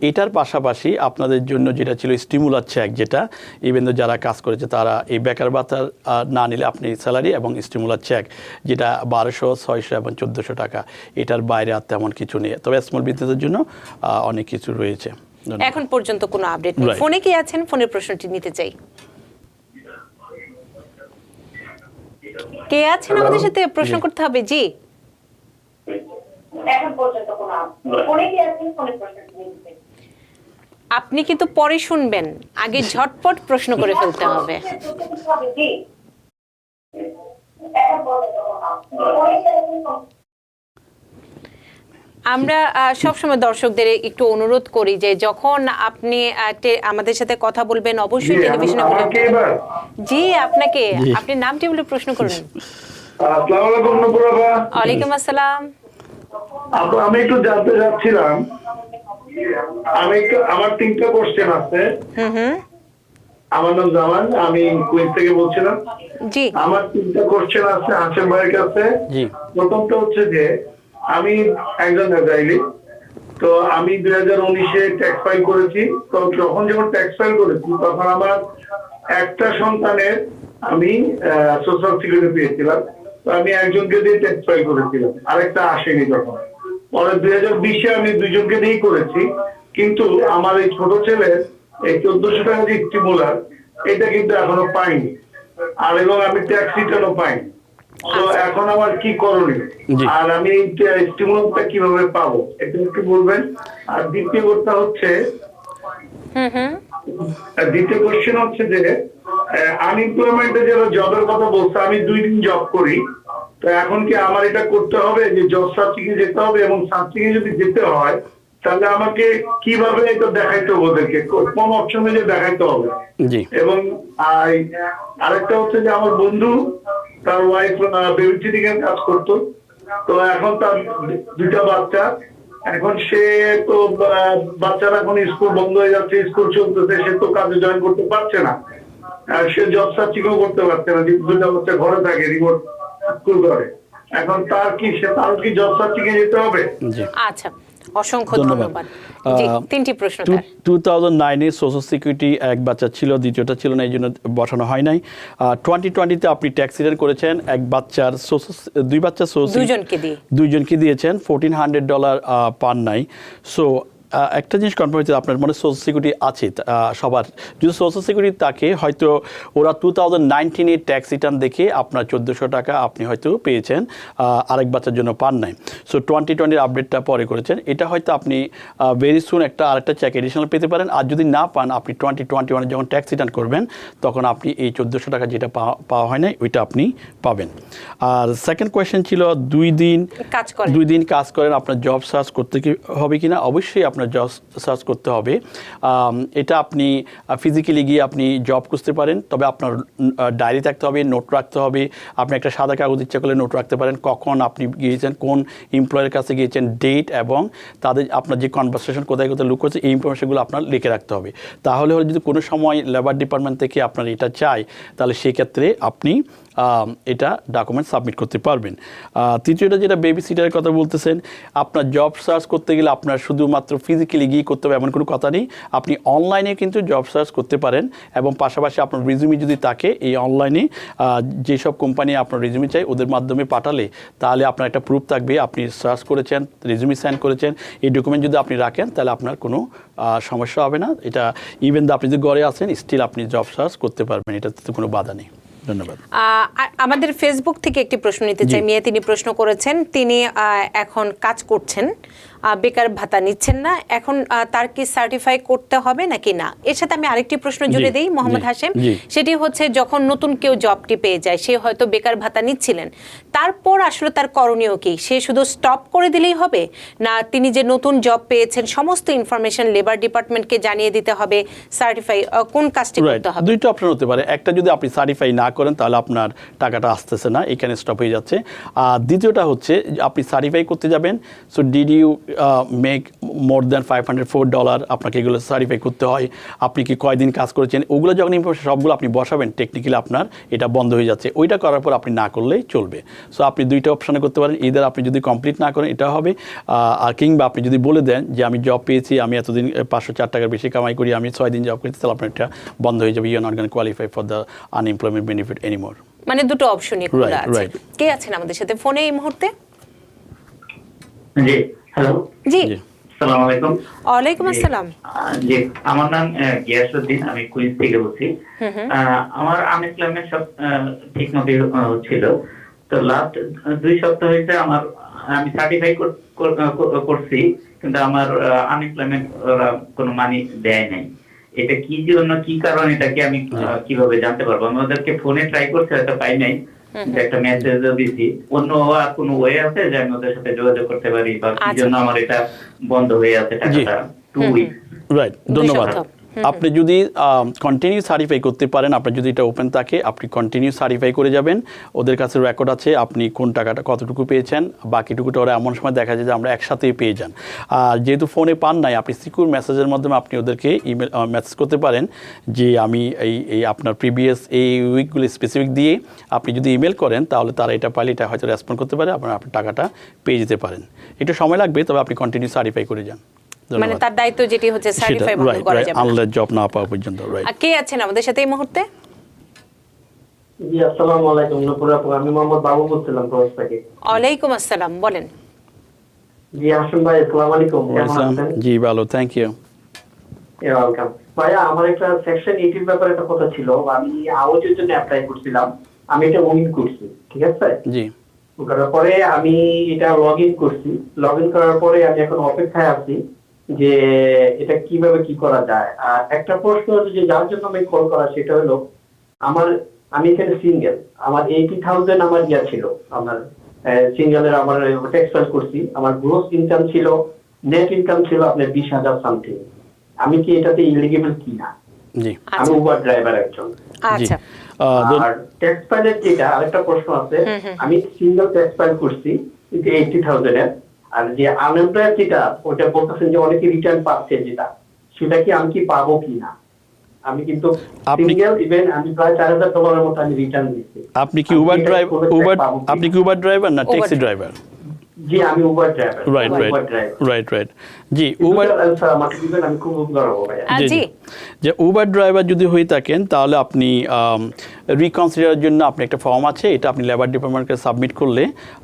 Speaker 3: এটার পাশাপাশি আপনাদের জন্য যেটা ছিল স্টিমুলার চেক, যেটা ইভেন তো যারা কাজ করেছে তারা এই বেকার ভাতা না নিলে আপনি স্যালারি এবং স্টিমুলার চেক, যেটা 1200, 600 এবং 1400 টাকা, এটার বাইরে আর তেমন কিছু নেই। তবে স্মল বিজনেসের জন্য অনেক কিছু রয়েছে।
Speaker 2: এখন পর্যন্ত কোনো আপডেট নেই। ফোনে কি আছেন? ফোনের প্রশ্নটি নিতে চাই। কে আছেন আমাদের সাথে? প্রশ্ন করতে হবে। জি, এখন পর্যন্ত কোনো আপডেট। ফোনে কি আছেন? ফোনের প্রশ্নটি নিতে চাই। আপনি কিন্তু পরে শুনবেন, আগে ঝটপট প্রশ্ন করে ফেলতে হবে। আমরা সবসময় দর্শকদের একটু অনুরোধ করি যে যখন আপনি আমাদের সাথে কথা বলবেন অবশ্যই টেলিভিশনে বলবেন। জি, আপনাকে আপনি নামটি বলে প্রশ্ন করুন।
Speaker 4: আসসালামু আলাইকুম নুপুরাবা।
Speaker 2: ওয়ালাইকুম আসসালাম।
Speaker 4: আমি একটু জানতে চাচ্ছিলাম, আমার 3টা কোশ্চেন আছে। আমার নাম জামান, আমি কুয়েত থেকে বলছিলাম।
Speaker 2: জি,
Speaker 4: আমার 3টা কোশ্চেন আছে হাসিম ভাইয়ের কাছে। প্রথমটা হচ্ছে যে আমি একজন এজাইলি, তো আমি 2019-এ ট্যাক্স ফাইল করেছি। তো যখন ট্যাক্স ফাইল করেছি তখন আমার একটা সন্তানের আমি সোশ্যাল সিকিউরিটি পেয়েছিলাম, তো আমি একজনকে দিয়ে ট্যাক্স ফাইল করেছিলাম, আরেকটা আসেনি তখন। পরে 2020-এ আমি 2জনকে দিয়েই করেছি, কিন্তু আমার এই ছোট ছেলের এই 1400 টাকা যে স্টিমুলার, এটা কিন্তু এখনো পাইনি, আর এবং আমি ট্যাক্স রিটার্নও পাইনি। তো এখন আমার কি করণীয়, আর আমি এই স্টিমুলারটা কিভাবে পাবো এটা একটু বলবেন। আর দ্বিতীয় কথা হচ্ছে, দ্বিতীয় কোশ্চেন হচ্ছে যে আনএমপ্লয়মেন্টে যারা জবের কথা বলছে, আমি 2 দিন জব করি, তো এখন কি আমার এটা করতে হবে যে জব সার্চিং এ যেতে হবে, এবং সার্চিং এ যদি যেতে হয় তাহলে আমাকে কিভাবে এটা দেখাইতে হবে, ওদেরকে কোন অপশনে যে দেখাইতে হবে? এবং আরেকটা হচ্ছে যে আমার বন্ধু, তার ওয়াইফ বেবি সিটিং এর কাজ করতো, তো এখন তার 2টা বাচ্চা, এখন সে তো বাচ্চারা এখন স্কুল বন্ধ হয়ে যাচ্ছে, স্কুল চলতেছে, সে তো কাজে জয়েন করতে পারছে না, আর সে জব সার্চিংও করতে পারছে না, 2টা বাচ্চা ঘরে থাকে, রিমোট স্কুল করে। এখন তার কি জব সার্চিং এ যেতে হবে?
Speaker 2: আচ্ছা, অসংখ্য ধন্যবাদ। জি, তিনটি প্রশ্ন তার।
Speaker 3: 2009 এ সোশ্যাল সিকিউরিটি এক বাচ্চা ছিল, দ্বিতীয়টা ছিল না, এই জন্য বসানো হয় নাই। 2020-তে আপনি ট্যাক্স রিটার্ন করেছেন, দুই বাচ্চার দুইজনকে দিয়েছেন, $1,400 পান নাই। সো একটা জিনিস কনফার্ম হচ্ছে আপনার মনে সোশ্যাল সিকিউরিটি আছে সবার। যদি সোশ্যাল সিকিউরিটি থাকে, হয়তো ওরা 2019 এর ট্যাক্স রিটার্ন দেখে আপনার $1,400 আপনি হয়তো পেয়েছেন, আরেক বাচ্চার জন্য পান নাই। সো 2020 আপডেটটা পরে করেছেন, এটা হয়তো আপনি ভেরি সুন আরেকটা চেক এডিশনাল পেতে পারেন। আর যদি না পান, আপনি 2021 যখন ট্যাক্স রিটার্ন করবেন তখন আপনি এই $1,400 যেটা পাওয়া হয় নাই ওইটা আপনি পাবেন। আর সেকেন্ড কোয়েশ্চেন ছিল 2 দিন কাজ করেন আপনার জব সার্চ করতে হবে কিনা। অবশ্যই আপনার জব সার্চ করতে হবে। এটা আপনি ফিজিক্যালি গিয়ে আপনি জব খুঁজতে পারেন, তবে আপনার ডায়েরি থাকতে হবে, নোট রাখতে হবে। আপনি একটা সাদা কাগজ ইচ্ছা করলে নোট রাখতে পারেন, কখন আপনি গিয়েছেন, কোন এমপ্লয়ের কাছে গিয়েছেন, ডেট এবং তাদের আপনার যে কনভারসেশন কোথায় কোথায় লুক করছে এই ইনফরমেশনগুলো আপনার লিখে রাখতে হবে। তাহলে যদি কোনো সময় লেবার ডিপার্টমেন্ট থেকে আপনার এটা চায়, তাহলে সেক্ষেত্রে আপনি এটা ডকুমেন্ট সাবমিট করতে পারবেন। তৃতীয়টা যেটা বেবি সিটারের কথা বলতেছেন, আপনার জব সার্চ করতে গেলে আপনার শুধুমাত্র ফিজিক্যালি গিয়ে করতে হবে এমন কোনো কথা নেই। আপনি অনলাইনে কিন্তু জব সার্চ করতে পারেন এবং পাশাপাশি আপনার রিজিউমি যদি থাকে, এই অনলাইনে যেসব কোম্পানি আপনার রিজিউমি চাই ওদের মাধ্যমে পাঠালে তাহলে আপনার একটা প্রুফ থাকবে আপনি সার্চ করেছেন, রিজিউমি সেন্ড করেছেন। এই ডকুমেন্ট যদি আপনি রাখেন তাহলে আপনার কোনো সমস্যা হবে না। এটা ইভেন আপনি যদি ঘরে আছেন স্টিল আপনি জব সার্চ করতে পারবেন, এটাতে কোনো বাধা নেই। ধন্যবাদ।
Speaker 2: আমাদের ফেসবুক থেকে একটি প্রশ্ন নিতে চাই। মিয়া তিনি প্রশ্ন করেছেন, তিনি এখন কাজ করছেন, বেকার ভাতা নিচ্ছেন না, এখন তার কি সার্টিফাই করতে হবে নাকি না? এর সাথে আমি আরেকটি প্রশ্ন জুড়ে দেই মোহাম্মদ হাশেম, সেটি হচ্ছে যখন নতুন কেউ জবটি পেয়ে যায়, সে হয়তো বেকার ভাতা নিচ্ছিলেন, তারপর আসলে তার করণীয় কি? সে শুধু স্টপ করে দিলেই হবে, না তিনি যে নতুন জব পেয়েছেন সমস্ত ইনফরমেশন লেবার ডিপার্টমেন্টকে জানিয়ে দিতে হবে, সার্টিফাই কোন কাজটি করতে হবে?
Speaker 3: দুইটা অপশন হতে পারে। একটা, যদি আপনি সার্টিফাই না করেন তাহলে আপনার টাকাটা আসতেছে না, এখানে স্টপ হয়ে যাচ্ছে। আর দ্বিতীয়টা হচ্ছে আপনি সার্টিফাই করতে যাবেন, so did you make more than $504, আপনাকে এগুলো সার্টিফাই করতে হয়। আপনি কি কয়দিন কাজ করেছেন ওগুলো যখন ইনফরমেশন সবগুলো আপনি বসাবেন, টেকনিক্যালি আপনার এটা বন্ধ হয়ে যাচ্ছে। ওইটা করার পর আপনি না করলেই চলবে। সো আপনি দুইটা অপশানে করতে পারেন, ইদার আপনি যদি কমপ্লিট না করেন এটা হবে, আর কিংবা আপনি যদি বলে দেন যে আমি জব পেয়েছি, আমি এতদিন $504 বেশি কামাই করি, আমি 6 দিন জব করছি, তাহলে আপনার এটা বন্ধ হয়ে যাবে। You are not gonna qualify for the unemployment benefit anymore.
Speaker 2: মানে দুটো অপশনই খোলা আছে। কে আছেন আমাদের সাথে ফোনে এই মুহূর্তে?
Speaker 5: জি, হ্যালো।
Speaker 2: জি,
Speaker 5: আসসালামু আলাইকুম।
Speaker 2: ওয়ালাইকুম আসসালাম।
Speaker 5: জি, আমার নাম গিয়াসউদ্দিন, আমি কুইন্স থেকে বলছি। আমার আনএমপ্লয়মেন্ট সব ঠিকমতো ছিল, তো লাস্ট 2 সপ্তাহ হয়েছে আমি সার্টিফাই করছি, কিন্তু আমার আনএমপ্লয়মেন্ট কোনো মানি দেয় নাই। এটা কি জন্য, কি কারণ, এটাকে আমি কিভাবে জানতে পারবো? আমি ওদেরকে ফোনে ট্রাই করছি, হয়তো পাই নাই, একটা মেসেজও দিছি। অন্য আর কোনো ওয়ে আছে যে আমি ওদের সাথে যোগাযোগ করতে পারি, বা কি জন্য আমার এটা বন্ধ হয়ে আছে টাকাটা 2 উইকস?
Speaker 3: রাইট, ধন্যবাদ। আপনি যদি কন্টিনিউ সার্টিফাই করতে পারেন, আপনার যদি এটা ওপেন থাকে আপনি কন্টিনিউ সার্টিফাই করে যাবেন। ওদের কাছে রেকর্ড আছে আপনি কোন টাকাটা কতটুকু পেয়েছেন, বাকিটুকুটা ওরা এমন সময় দেখা যায় যে আমরা একসাথেই পেয়ে যান। আর যেহেতু ফোনে পান নাই, আপনি সিকিউর মেসেজের মাধ্যমে আপনি ওদেরকে ইমেল মেসেজ করতে পারেন যে আমি এই আপনার প্রিভিয়াস এই উইকগুলো স্পেসিফিক দিয়ে আপনি যদি ইমেল করেন তাহলে তারা এটা পাইলে এটা হয়তো রেসপন্ড করতে পারে, আপনার টাকাটা পেয়ে যেতে পারেন। একটু সময় লাগবে, তবে আপনি কন্টিনিউ সার্টিফাই করে যান।
Speaker 2: মানে তার দায়িত্ব যেটি হচ্ছে সার্টিফাই বন্ধ করা যাবে
Speaker 3: আনলেস জব না পাওয়া পর্যন্ত। রাইট।
Speaker 2: কে আছেন আমাদের সাথে এই মুহূর্তে?
Speaker 6: জি, আসসালামু আলাইকুম নূপুর আপু, আমি মোহাম্মদ বাবু বলছিলাম প্রবাস থেকে।
Speaker 2: ওয়ালাইকুম আসসালাম, বলেন।
Speaker 6: জি হাসান ভাই, আসসালামু আলাইকুম, কেমন আছেন?
Speaker 3: জি ভালো, থ্যাংক ইউ।
Speaker 6: ওয়েলকাম ভাইয়া। আমার একটা সেকশন 80 এর ব্যাপারে একটা কথা ছিল। আমি আওয়াজের জন্য অ্যাপ্লাই করছিলাম, আমি এটা উইন করছি, ঠিক আছে?
Speaker 3: জি।
Speaker 6: করার পরে আমি এটা লগইন করছি, লগইন করার পরে আমি এখন অপেক্ষায় আছি যে এটা কিভাবে কি করা যায়। আর একটা প্রশ্ন হচ্ছে যে যার জন্য আমি কল করা, সেটা হলো আমি এখানে সিঙ্গেল, আমার 80,000 আমার ইয়া ছিল, আমার সিঙ্গেলের আমার ট্যাক্স ফাইল করছি, আমার গ্রোস ইনকাম ছিল, নেট ইনকাম ছিল আপনার 20,000 সামথিং। আমি কি এটাতে এলিজিবল কিনা?
Speaker 3: জি,
Speaker 6: আমি উবার ড্রাইভার একজন।
Speaker 2: আচ্ছা,
Speaker 6: আর ট্যাক্স ফাইলের যেটা আরেকটা প্রশ্ন আছে, আমি সিঙ্গেল ট্যাক্স ফাইল করছি 80,000 এর, আর যে আনএমপ্লয়েড যেটা ওটা বলতেছেন যে অনেকে রিটার্ন পাচ্ছে, যেটা সেটা কি আমি কি পাবো কিনা? আমি কিন্তু সিঙ্গেল, ইভেন আমি প্রায় $4,000 মতো আমি রিটার্ন দিচ্ছি।
Speaker 3: আপনি কি উবার ড্রাইভার না ট্যাক্সি ড্রাইভার?
Speaker 6: জি আমি উবার ড্রাইভার।
Speaker 3: রাইট জি উবার
Speaker 6: স্যার আমাকে দিবেন, আমি খুব উপকার হবো ভাইয়া।
Speaker 2: জি
Speaker 3: যে উবার ড্রাইভার যদি হয়ে থাকেন তাহলে আপনি রিকনসিডারের জন্য আপনি একটা ফর্ম আছে, এটা আপনি লেবার ডিপার্টমেন্টকে সাবমিট করলে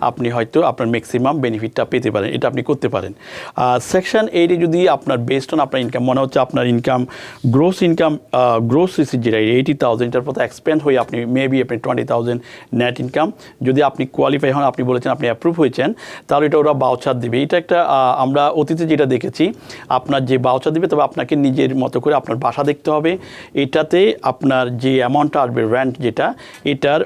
Speaker 3: আপনি হয়তো আপনার ম্যাক্সিমাম বেনিফিটটা পেতে পারেন, এটা আপনি করতে পারেন। সেকশন 8 যদি আপনার বেসড অন আপনার ইনকাম মনে হচ্ছে আপনার ইনকাম গ্রোস রিসিট যেটা 80,000 এটার পর এক্সপেন্ড হয়ে আপনি মেবি আপনি 20,000 নেট ইনকাম যদি আপনি কোয়ালিফাই হন, আপনি বলেছেন আপনি অ্যাপ্রুভ হয়েছেন, তাহলে এটা ওরা বাউচার দিবে। এটা একটা আমরা অতীতে যেটা দেখেছি, আপনার যে বাউচার দিবে তবে আপনাকে নিজের মতো করে আপনার বাসা দেখতে হবে। এটাতে আপনার যে অ্যামাউন্টটা আসবে রেন্ট যেটা, এটার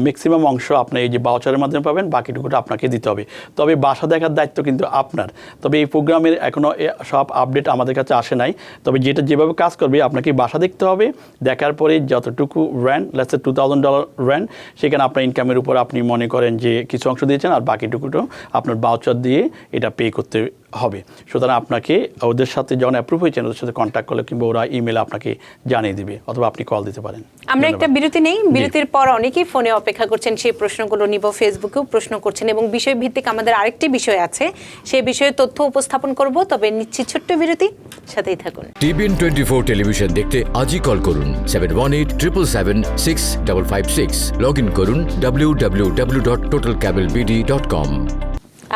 Speaker 3: ম্যাক্সিমাম অংশ আপনার এই যে বাউচারের মাধ্যমে পাবেন, বাকিটুকুটা আপনাকে দিতে হবে। তবে বাসা দেখার দায়িত্ব কিন্তু আপনার। তবে এই প্রোগ্রামের এখনও সব আপডেট আমাদের কাছে আসে নাই, তবে যেটা যেভাবে কাজ করবে আপনাকে বাসা দেখতে হবে, দেখার পরে যতটুকু রেন্ট লেটস সে $2,000 রেন্ট, সেখানে আপনার ইনকামের উপর আপনি মনে করেন যে কিছু অংশ দিয়েছেন আর বাকিটুকুটো আপনার বাউচার দিয়ে এটা পে করতে হবে। সুতরাং আপনাকে ওদের সাথে যখন অ্যাপ্রুভ হয়েছেন ওদের সাথে কন্ট্যাক্ট করলে কিংবা ওরা ইমেলে আপনাকে জানিয়ে দিবে অথবা আপনি কল দিতে পারেন।
Speaker 2: আমরা একটা বিরতি নেই, বিরতির পর অনেকেই ফোনে অপেক্ষা করছেন, সেই প্রশ্নগুলো নিব, ফেসবুকেও প্রশ্ন করছেন এবং বিষয় ভিত্তিক আমাদের আরেকটি বিষয় আছে, সেই বিষয়ে তথ্য উপস্থাপন করব। তবে নিচ্ছি ছোট্ট বিরতি, সাথেই থাকুন।
Speaker 1: TBN 24 টেলিভিশন দেখতে আজই কল করুন 7187776556। লগ ইন করুন www.totalcablebd.com।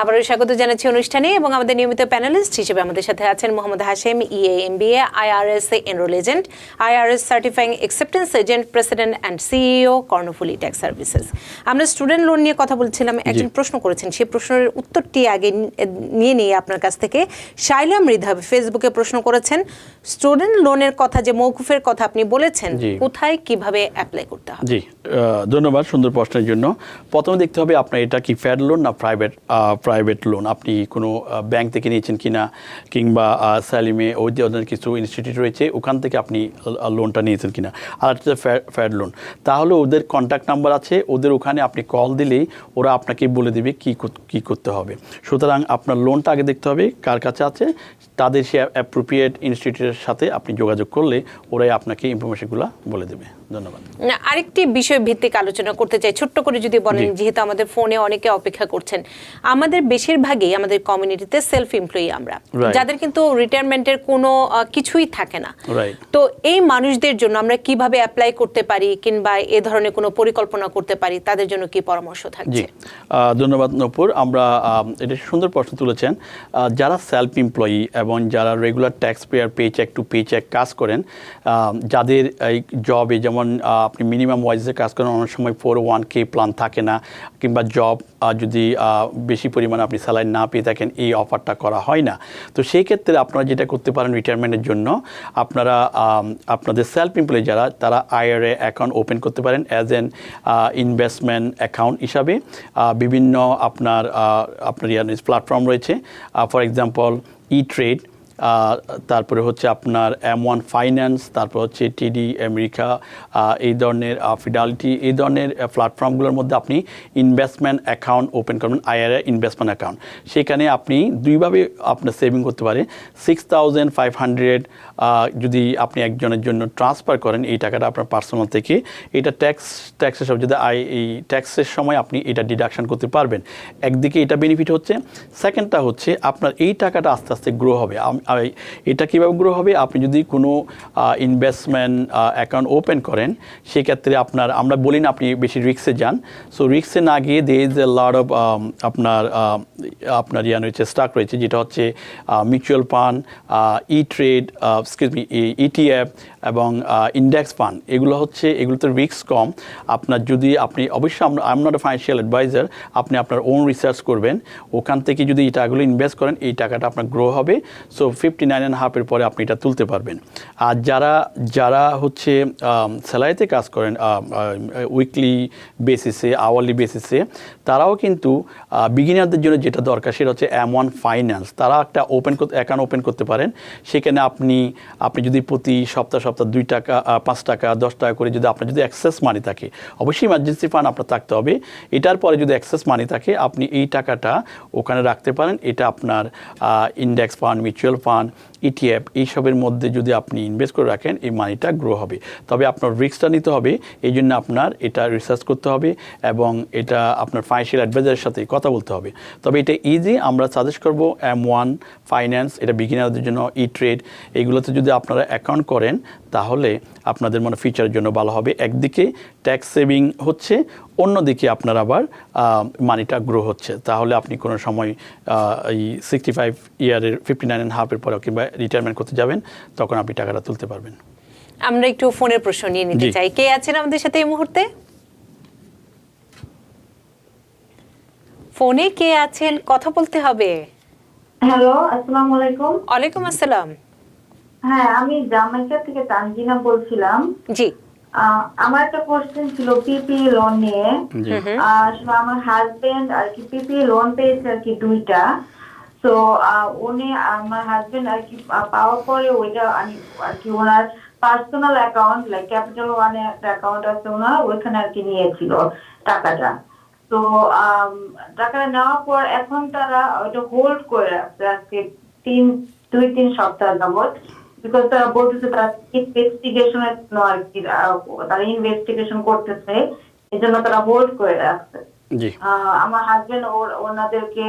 Speaker 2: আবারও স্বাগত জানাচ্ছি অনুষ্ঠানে এবং আমাদের নিয়মিত প্যানেলিস্ট হিসেবে আমাদের সাথে আছেন Mohammad Hashem, EA MBA, IRS enrol agent, IRS certifying acceptance agent, president and CEO Karnaphuli tax services. আমরা স্টুডেন্ট লোন নিয়ে কথা বলছিলাম, একজন প্রশ্ন করেছেন, সেই প্রশ্নের উত্তরটি আগে নিয়ে নিয়ে আপনার কাছ থেকে। শাইলা মৃধা ফেসবুকে প্রশ্ন করেছেন, স্টুডেন্ট লোনের কথা যে মৌকুফের কথা আপনি বলেছেন, কোথায় কিভাবে অ্যাপ্লাই করতে হবে?
Speaker 3: জি ধন্যবাদ সুন্দর প্রশ্নের জন্য। প্রথমে দেখতে হবে আপনার এটা কি ফেড লোন না প্রাইভেট লোন, আপনি কোনো ব্যাংক থেকে নিয়েছেন কিনা কিংবা স্যালিমে ওই যে ওদের কিছু ইনস্টিটিউট রয়েছে ওখান থেকে আপনি লোনটা নিয়েছেন কিনা। আর হচ্ছে ফেড লোন, তাহলে ওদের কন্ট্যাক্ট নাম্বার আছে, ওদের ওখানে আপনি কল দিলেই ওরা আপনাকে বলে দেবে কী করতে হবে। সুতরাং আপনার লোনটা আগে দেখতে হবে কার কাছে আছে, তাদের সে অ্যাপ্রোপ্রিয়েট ইনস্টিটিউটের সাথে আপনি যোগাযোগ করলে ওরাই আপনাকে ইনফরমেশনগুলো বলে দেবে। ধন্যবাদ।
Speaker 2: আরেকটি বিষয় ভিত্তিক আলোচনা করতে চাই, ছোট্ট করে যদি বলেন, যেহেতু আমাদের ফোনে অনেকে অপেক্ষা করছেন। আমাদের বেশিরভাগই আমাদের কমিউনিটিতে সেলফ এমপ্লয়ি আমরা, যাদের কিন্তু রিটায়ারমেন্টের কোনো কিছুই থাকে না। তো এই মানুষদের জন্য আমরা কিভাবে অ্যাপ্লাই করতে পারি কিংবা এ ধরনের কোনো পরিকল্পনা করতে পারি, তাদের জন্য কি পরামর্শ থাকছে?
Speaker 3: ধন্যবাদ নূপুর, আমরা এটা সুন্দর প্রশ্ন তুলেছেন। যারা সেলফ এমপ্লয়ি এবং যারা regular tax payer paycheck to paycheck কাজ করেন, যাদের এই জবে যেমন আপনি মিনিমাম ওয়াইজে কাজ করেন, অনেক সময় 401k প্ল্যান থাকে না কিংবা জব যদি বেশি পরিমাণে আপনি স্যালারি না পেয়ে থাকেন, এই অফারটা করা হয় না। তো সেই ক্ষেত্রে আপনারা যেটা করতে পারেন রিটায়ারমেন্টের জন্য, আপনারা আপনাদের সেলফ এমপ্লয়ি যারা, তারা IRA অ্যাকাউন্ট ওপেন করতে পারেন অ্যাজ এন ইনভেস্টমেন্ট অ্যাকাউন্ট হিসাবে। বিভিন্ন আপনার প্ল্যাটফর্ম রয়েছে, ফর এক্সাম্পল E-Trade, তারপরে হচ্ছে আপনার M1 ফাইন্যান্স, তারপর হচ্ছে TD আমেরিকা, এই ধরনের ফিডালিটি, এই ধরনের প্ল্যাটফর্মগুলোর মধ্যে আপনি ইনভেস্টমেন্ট অ্যাকাউন্ট ওপেন করবেন, IRA ইনভেস্টমেন্ট অ্যাকাউন্ট। সেখানে আপনি দুইভাবে আপনার সেভিং করতে পারেন। 6,500 যদি আপনি একজনের জন্য ট্রান্সফার করেন এই টাকাটা আপনার পার্সোনাল থেকে, এটা ট্যাক্সের সব যদি এই ট্যাক্সের সময় আপনি এটা ডিডাকশন করতে পারবেন। একদিকে এটা বেনিফিট হচ্ছে, সেকেন্ডটা হচ্ছে আপনার এই টাকাটা আস্তে আস্তে গ্রো হবে। এটা কীভাবে গ্রো হবে, আপনি যদি কোনো ইনভেস্টমেন্ট অ্যাকাউন্ট ওপেন করেন, সেক্ষেত্রে আমরা বলি না আপনি বেশি রিস্কে যান। সো রিস্কে না গিয়ে there is a lot of আপনার রয়েছে, স্টক রয়েছে, যেটা হচ্ছে মিউচুয়াল ফান্ড, E-Trade, ETF এবং ইন্ডেক্স ফান্ড। এগুলোতে রিস্ক কম। আপনার যদি আপনি অবশ্যই, I am not a financial advisor, আপনি আপনার ওন রিসার্চ করবেন, ওখান থেকে যদি এই টাকাগুলো ইনভেস্ট করেন এই টাকাটা আপনার গ্রো হবে। সো 59.5 পরে আপনি এটা তুলতে পারবেন। আর যারা হচ্ছে স্যালারিতে কাজ করেন উইকলি বেসিসে, আওয়ারলি বেসিসে, তারাও কিন্তু বিগিনারদের জন্য যেটা দরকার সেটা হচ্ছে M1 ফাইন্যান্স। তারা একটা অ্যাকাউন্ট ওপেন করতে পারেন। সেখানে আপনি যদি প্রতি সপ্তাহ 2 টাকা 5 টাকা 10 টাকা করে যদি আপনার যদি অ্যাক্সেস মানি থাকে, অবশ্যই ইমার্জেন্সি ফান্ড আপনার থাকতে হবে। এটার পরে যদি অ্যাক্সেস মানি থাকে আপনি এই টাকাটা ওখানে রাখতে পারেন। এটা আপনার index fund, mutual fund, ETF এইসবের মধ্যে যদি আপনি ইনভেস্ট করে রাখেন এই মানিটা গ্রো হবে। তবে আপনার রিস্কটা নিতে হবে, এই জন্য আপনার এটা রিসার্চ করতে হবে এবং এটা আপনার ফাইন্যান্সিয়াল অ্যাডভাইজারের সাথে কথা বলতে হবে। তবে এটা ইজি, আমরা সাজেস্ট করব M1 ফাইন্যান্স, এটা বিগিনারদের জন্য E-Trade, এইগুলোতে যদি আপনারা অ্যাকাউন্ট করেন তাহলে আপনাদের মনে ফিউচারের জন্য ভালো হবে। একদিকে ট্যাক্স সেভিং হচ্ছে, অন্যদিকে আপনার আবার মানিটা গ্রো হচ্ছে। তাহলে আপনি কোনো সময় এই 65 ইয়ারের 59.5 পরে কিংবা রিটায়ারমেন্ট করতে যাবেন, তখন আপনি টাকাটা তুলতে পারবেন।
Speaker 2: আমরা একটু ফোনের প্রশ্ন নিয়ে নিতে চাই। কে আছেন আমাদের সাথে এই মুহূর্তে? ফোনে কে আছেন? কথা বলতে হবে।
Speaker 7: হ্যালো, আসসালামু আলাইকুম।
Speaker 2: ওয়ালাইকুম আসসালাম।
Speaker 7: হ্যাঁ, আমি জামাইকা থেকে তানজিনা বলছিলাম।
Speaker 2: জি,
Speaker 7: আমার একটা কোশ্চেন ছিল পিপি লোন নিয়ে। আসলে আমার হাজবেন্ড আর কি পিপি লোন পেয়েছে আর কি 2টা। তো উনি আমার হাজবেন্ড আর কি পাওয়ার পরে ওইটা আর কি ওনার পার্সোনাল অ্যাকাউন্ট লাইক ক্যাপিটাল ওয়ানে একটা অ্যাকাউন্ট আছে ওনার, ওইখানে আর কি নিয়েছিল টাকাটা। তো টাকাটা নেওয়ার পর এখন তারা ওইটা হোল্ড করে রাখছে আজকে 2-3 সপ্তাহ যাবত। বিকজ তারা বলতেছে তারা ইনভেস্টিগেশনের জন্য আর কি তারা ইনভেস্টিগেশন করতেছে, এই জন্য তারা হোল্ড করে রাখছে। আমার হাজবেন্ড ওনাদেরকে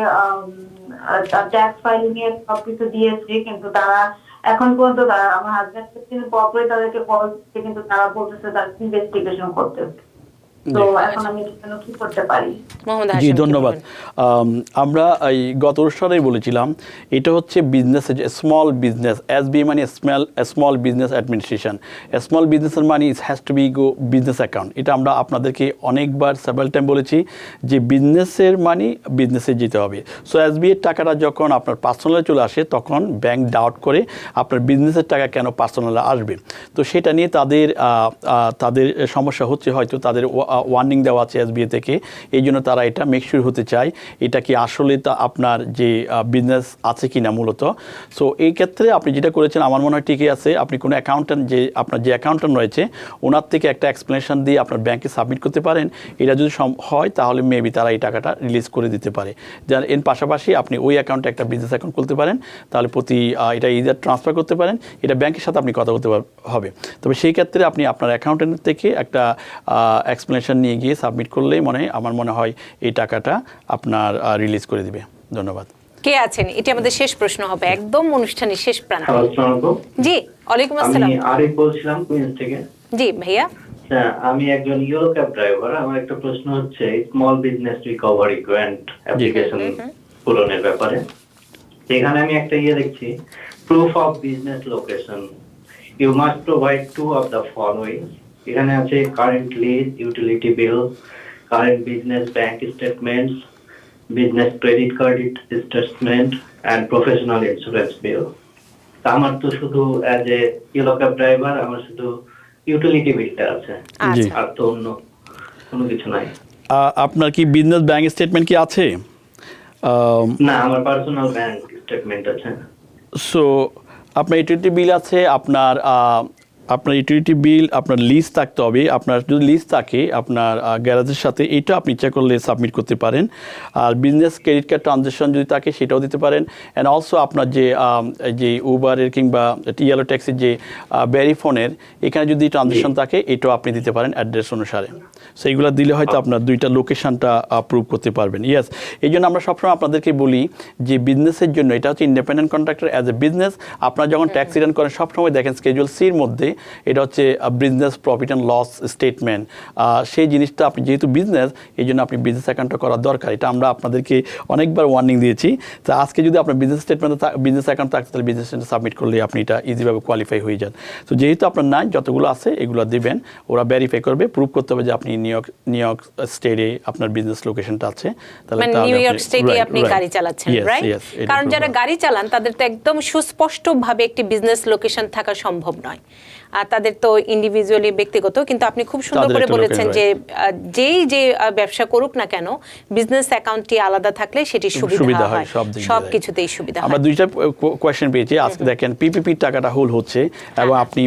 Speaker 7: ট্যাক্স ফাইলিং এর সবকিছু দিয়েছে, কিন্তু তারা এখন পর্যন্ত আমার হাজবেন্ড পরে তাদেরকে কল দিচ্ছে, কিন্তু তারা বলতেছে তারা ইনভেস্টিগেশন করতেছে। তো এখন আমি কি করতে পারি?
Speaker 3: জি, ধন্যবাদ। আমরা এই গত অনুষ্ঠানেই বলেছিলাম এটা হচ্ছে বিজনেস, স্মল বিজনেস, SB মানে স্মল বিজনেস অ্যাডমিনিস্ট্রেশন। স্মল বিজনেসের money has to be go business account. এটা আমরা আপনাদেরকে অনেকবার সেভারাল টাইম বলেছি যে বিজনেসের মানি বিজনেসে যেতে হবে। সো SB এর টাকাটা যখন আপনার পার্সোনালে চলে আসে তখন ব্যাংক ডাউট করে আপনার বিজনেসের টাকা কেন পার্সোনালে আসবে। তো সেটা নিয়ে তাদের সমস্যা হচ্ছে, হয়তো তাদের ওয়ার্নিং দেওয়া আছে SBA থেকে, এই জন্য তারা এটা মেকশিওর হতে চায় এটা কি আসলে তা আপনার যে বিজনেস আছে কি না মূলত। সো এই ক্ষেত্রে আপনি যেটা করেছেন আমার মনে হয় ঠিকই আছে। আপনি কোনো অ্যাকাউন্ট্যান্ট আপনার যে অ্যাকাউন্ট্যান্ট রয়েছে ওনার থেকে একটা এক্সপ্লেনেশন দিয়ে আপনার ব্যাংকে সাবমিট করতে পারেন। এটা যদি হয় তাহলে মেবি তারা এই টাকাটা রিলিজ করে দিতে পারে। যার এর পাশাপাশি আপনি ওই অ্যাকাউন্টে একটা বিজনেস অ্যাকাউন্ট খুলতে পারেন, তাহলে এটা ইদার ট্রান্সফার করতে পারেন, এটা ব্যাংকের সাথে আপনি কথা বলতে হবে। তবে সেই ক্ষেত্রে আপনি আপনার অ্যাকাউন্ট্যান্ট থেকে একটা এক্সপ্লেনেশন নিয়ে গিয়ে সাবমিট করলেই আমার মনে হয় এই টাকাটা আপনার রিলিজ করে দিবে। ধন্যবাদ।
Speaker 2: কে আছেন? এটা আমাদের শেষ প্রশ্ন হবে, একদম অনুষ্ঠানের শেষ প্রান্তে। জি, ওয়ালাইকুম আসসালাম।
Speaker 6: আমি আরিফ বলছিলাম কুইন্স থেকে।
Speaker 2: জি ভাইয়া।
Speaker 6: আমি একজন ইয়েলো ক্যাব ড্রাইভার। আমার একটা প্রশ্ন হচ্ছে small business recovery grant application পূরণের ব্যাপারে। এখানে আমি একটা দেখছি, proof of business location, you must provide 2 of the following. এখানে আছে current lease, utility bill, current business bank statements, business credit card statement and professional insurance bill. আমার তো শুধু as a yellow cab driver আমার শুধু utility বিলটা আছে, আর তো অন্য কোনো কিছু নাই।
Speaker 3: আপনার কি বিজনেস ব্যাংক স্টেটমেন্ট কি আছে?
Speaker 6: না, আমার পার্সোনাল ব্যাংক স্টেটমেন্ট আছে।
Speaker 3: সো আপনার ইউটিলিটি বিল আছে, আপনার ইউটিলিটি বিল, আপনার লিজ থাকতে হবে। আপনার যদি লিজ থাকে আপনার গ্যারেজের সাথে, এটা আপনি ইচ্ছা করলে সাবমিট করতে পারেন। আর বিজনেস ক্রেডিট কার্ড ট্রানজ্যাকশন যদি থাকে সেটাও দিতে পারেন। অ্যান্ড অলসো আপনার যে উবারের কিংবা ইয়েলো ট্যাক্সির যে ভেরিফোনের এখানে যদি ট্রানজ্যাকশন থাকে এটাও আপনি দিতে পারেন অ্যাড্রেস অনুসারে। সো এইগুলো দিলে হয়তো আপনার 2টা লোকেশনটা প্রুভ করতে পারবেন। ইয়েস, এই জন্য আমরা সবসময় আপনাদেরকে বলি যে বিজনেসের জন্য এটা হচ্ছে independent contractor as a business. আপনারা যখন ট্যাক্স রিটার্ন করেন সবসময় দেখেন স্কেজুয়াল সির মধ্যে এটা হচ্ছে business profit and loss statement. সেই জিনিসটা আপনি যেহেতু বিজনেস, এই জন্য আপনি বিজনেস অ্যাকাউন্টটা করা দরকার। এটা আমরা আপনাদেরকে অনেকবার ওয়ার্নিং দিয়েছি। তো আজকে যদি আপনার বিজনেস স্টেটমেন্ট বিজনেস অ্যাকাউন্ট থাকে তাহলে বিজনেস স্টেটমেন্ট সাবমিট করলে আপনি এটা ইজিভাবে কোয়ালিফাই হয়ে যান। তো যেহেতু আপনার নাই, যতগুলো আছে এগুলো দিবেন, ওরা ভেরিফাই করবে, প্রুভ করতে হবে যে আপনি নিউ ইয়র্ক স্টেটে আপনার বিজনেস লোকেশনটা আছে।
Speaker 2: তাহলে নিউ ইয়র্ক স্টেটে আপনি গাড়ি চালাচ্ছেন, রাইট? কারণ যারা গাড়ি চালান তাদের তো একদম সুস্পষ্টভাবে একটি বিজনেস লোকেশন থাকা সম্ভব নয়। তাদের তো ইন্ডিভিজুয়ালি ব্যক্তিগত, কিন্তু আপনি খুব সুন্দর
Speaker 3: তাদের
Speaker 2: করে
Speaker 3: একটা
Speaker 2: বলেছেন
Speaker 3: লোকের,
Speaker 2: যে যে ব্যবসা করুক না কেন বিজনেস অ্যাকাউন্টটি আলাদা থাকলে সেটি সুবিধা হয়,
Speaker 3: সব দিক দিয়ে।
Speaker 2: সব কিছুতেই সুবিধা
Speaker 3: আমরা
Speaker 2: হয়।
Speaker 3: দুইটা কোয়েশ্চেন পেয়েছি আজকে। দেখেন পিপিপির টাকাটা হোল হচ্ছে এবং আপনি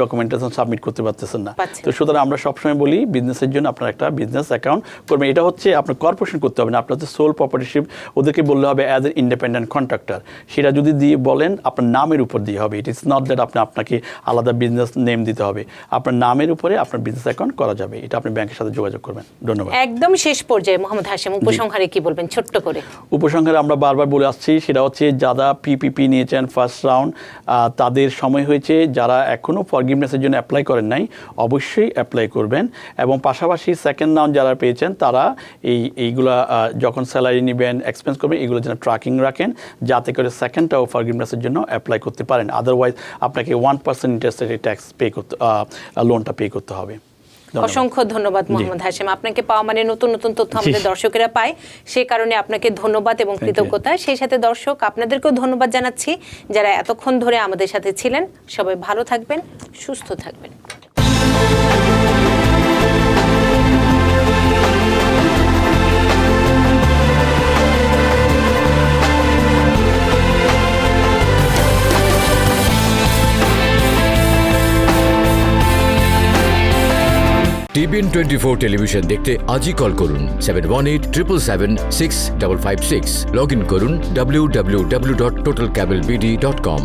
Speaker 3: ডকুমেন্টেশন সাবমিট করতে পারতেছেন না।
Speaker 2: পাচ্ছেন।
Speaker 3: তো সুতরাং আমরা সবসময় বলি বিজনেসের জন্য আপনার একটা বিজনেস অ্যাকাউন্ট করবেন। এটা হচ্ছে আপনার কর্পোরেশন করতে হবে না, আপনার হচ্ছে সোল প্রপার্টিশিপ, ওদেরকে বললে হবে অ্যাজ এন ইন্ডিপেন্ডেন্ট কন্ট্রাক্টর। সেটা যদি দিয়ে বলেন আপনার নামের উপর দিয়ে হবে। ইট ইজ নট দ্যাট আপনাকে আলাদা বিজনেস নেম দিতে হবে। আপনার নামের উপরে আপনার বিজনেস অ্যাকাউন্ট করা যাবে। এটা আপনি ব্যাংকের সাথে যোগাযোগ করবেন। ধন্যবাদ।
Speaker 2: একদম শেষ পর্যায়ে মোহাম্মদ হাশেম উপসংহারে কি বলবেন ছোট্ট করে?
Speaker 3: উপসংহারে আমরা বারবার বলে আসছি, সেটা হচ্ছে যারা পিপিপি নিয়েছেন ফার্স্ট রাউন্ড তাদের সময় হয়েছে। যারা এখনও ফরগিভনেসের জন্য অ্যাপ্লাই করেন নাই অবশ্যই অ্যাপ্লাই করবেন। এবং পাশাপাশি সেকেন্ড রাউন্ড যারা পেয়েছেন তারা এইগুলা যখন স্যালারি নেবেন এক্সপেন্স করবেন এগুলো যেন ট্র্যাকিং রাখেন, যাতে করে সেকেন্ডটাও ফরগিভনেসের জন্য অ্যাপ্লাই করতে পারেন। আদারওয়াইজ আপনাকে 1% ইন্টারেস্ট রেটে ট্যাক্স পে করতে লোনটা পে করতে হবে।
Speaker 2: অসংখ্য ধন্যবাদ মোহাম্মদ হাশেম। আপনাকে পাওয়া মানে নতুন নতুন তথ্য আমাদের দর্শকেরা পায়, সে কারণে আপনাকে ধন্যবাদ এবং কৃতজ্ঞতা। সেই সাথে দর্শক আপনাদেরকেও ধন্যবাদ জানাচ্ছি যারা এতক্ষণ ধরে আমাদের সাথে ছিলেন। সবাই ভালো থাকবেন, সুস্থ থাকবেন।
Speaker 1: TBN 24 টেলিভিশন দেখতে আজই কল করুন 7187776556। লগ ইন করুন www.totalcablebd.com।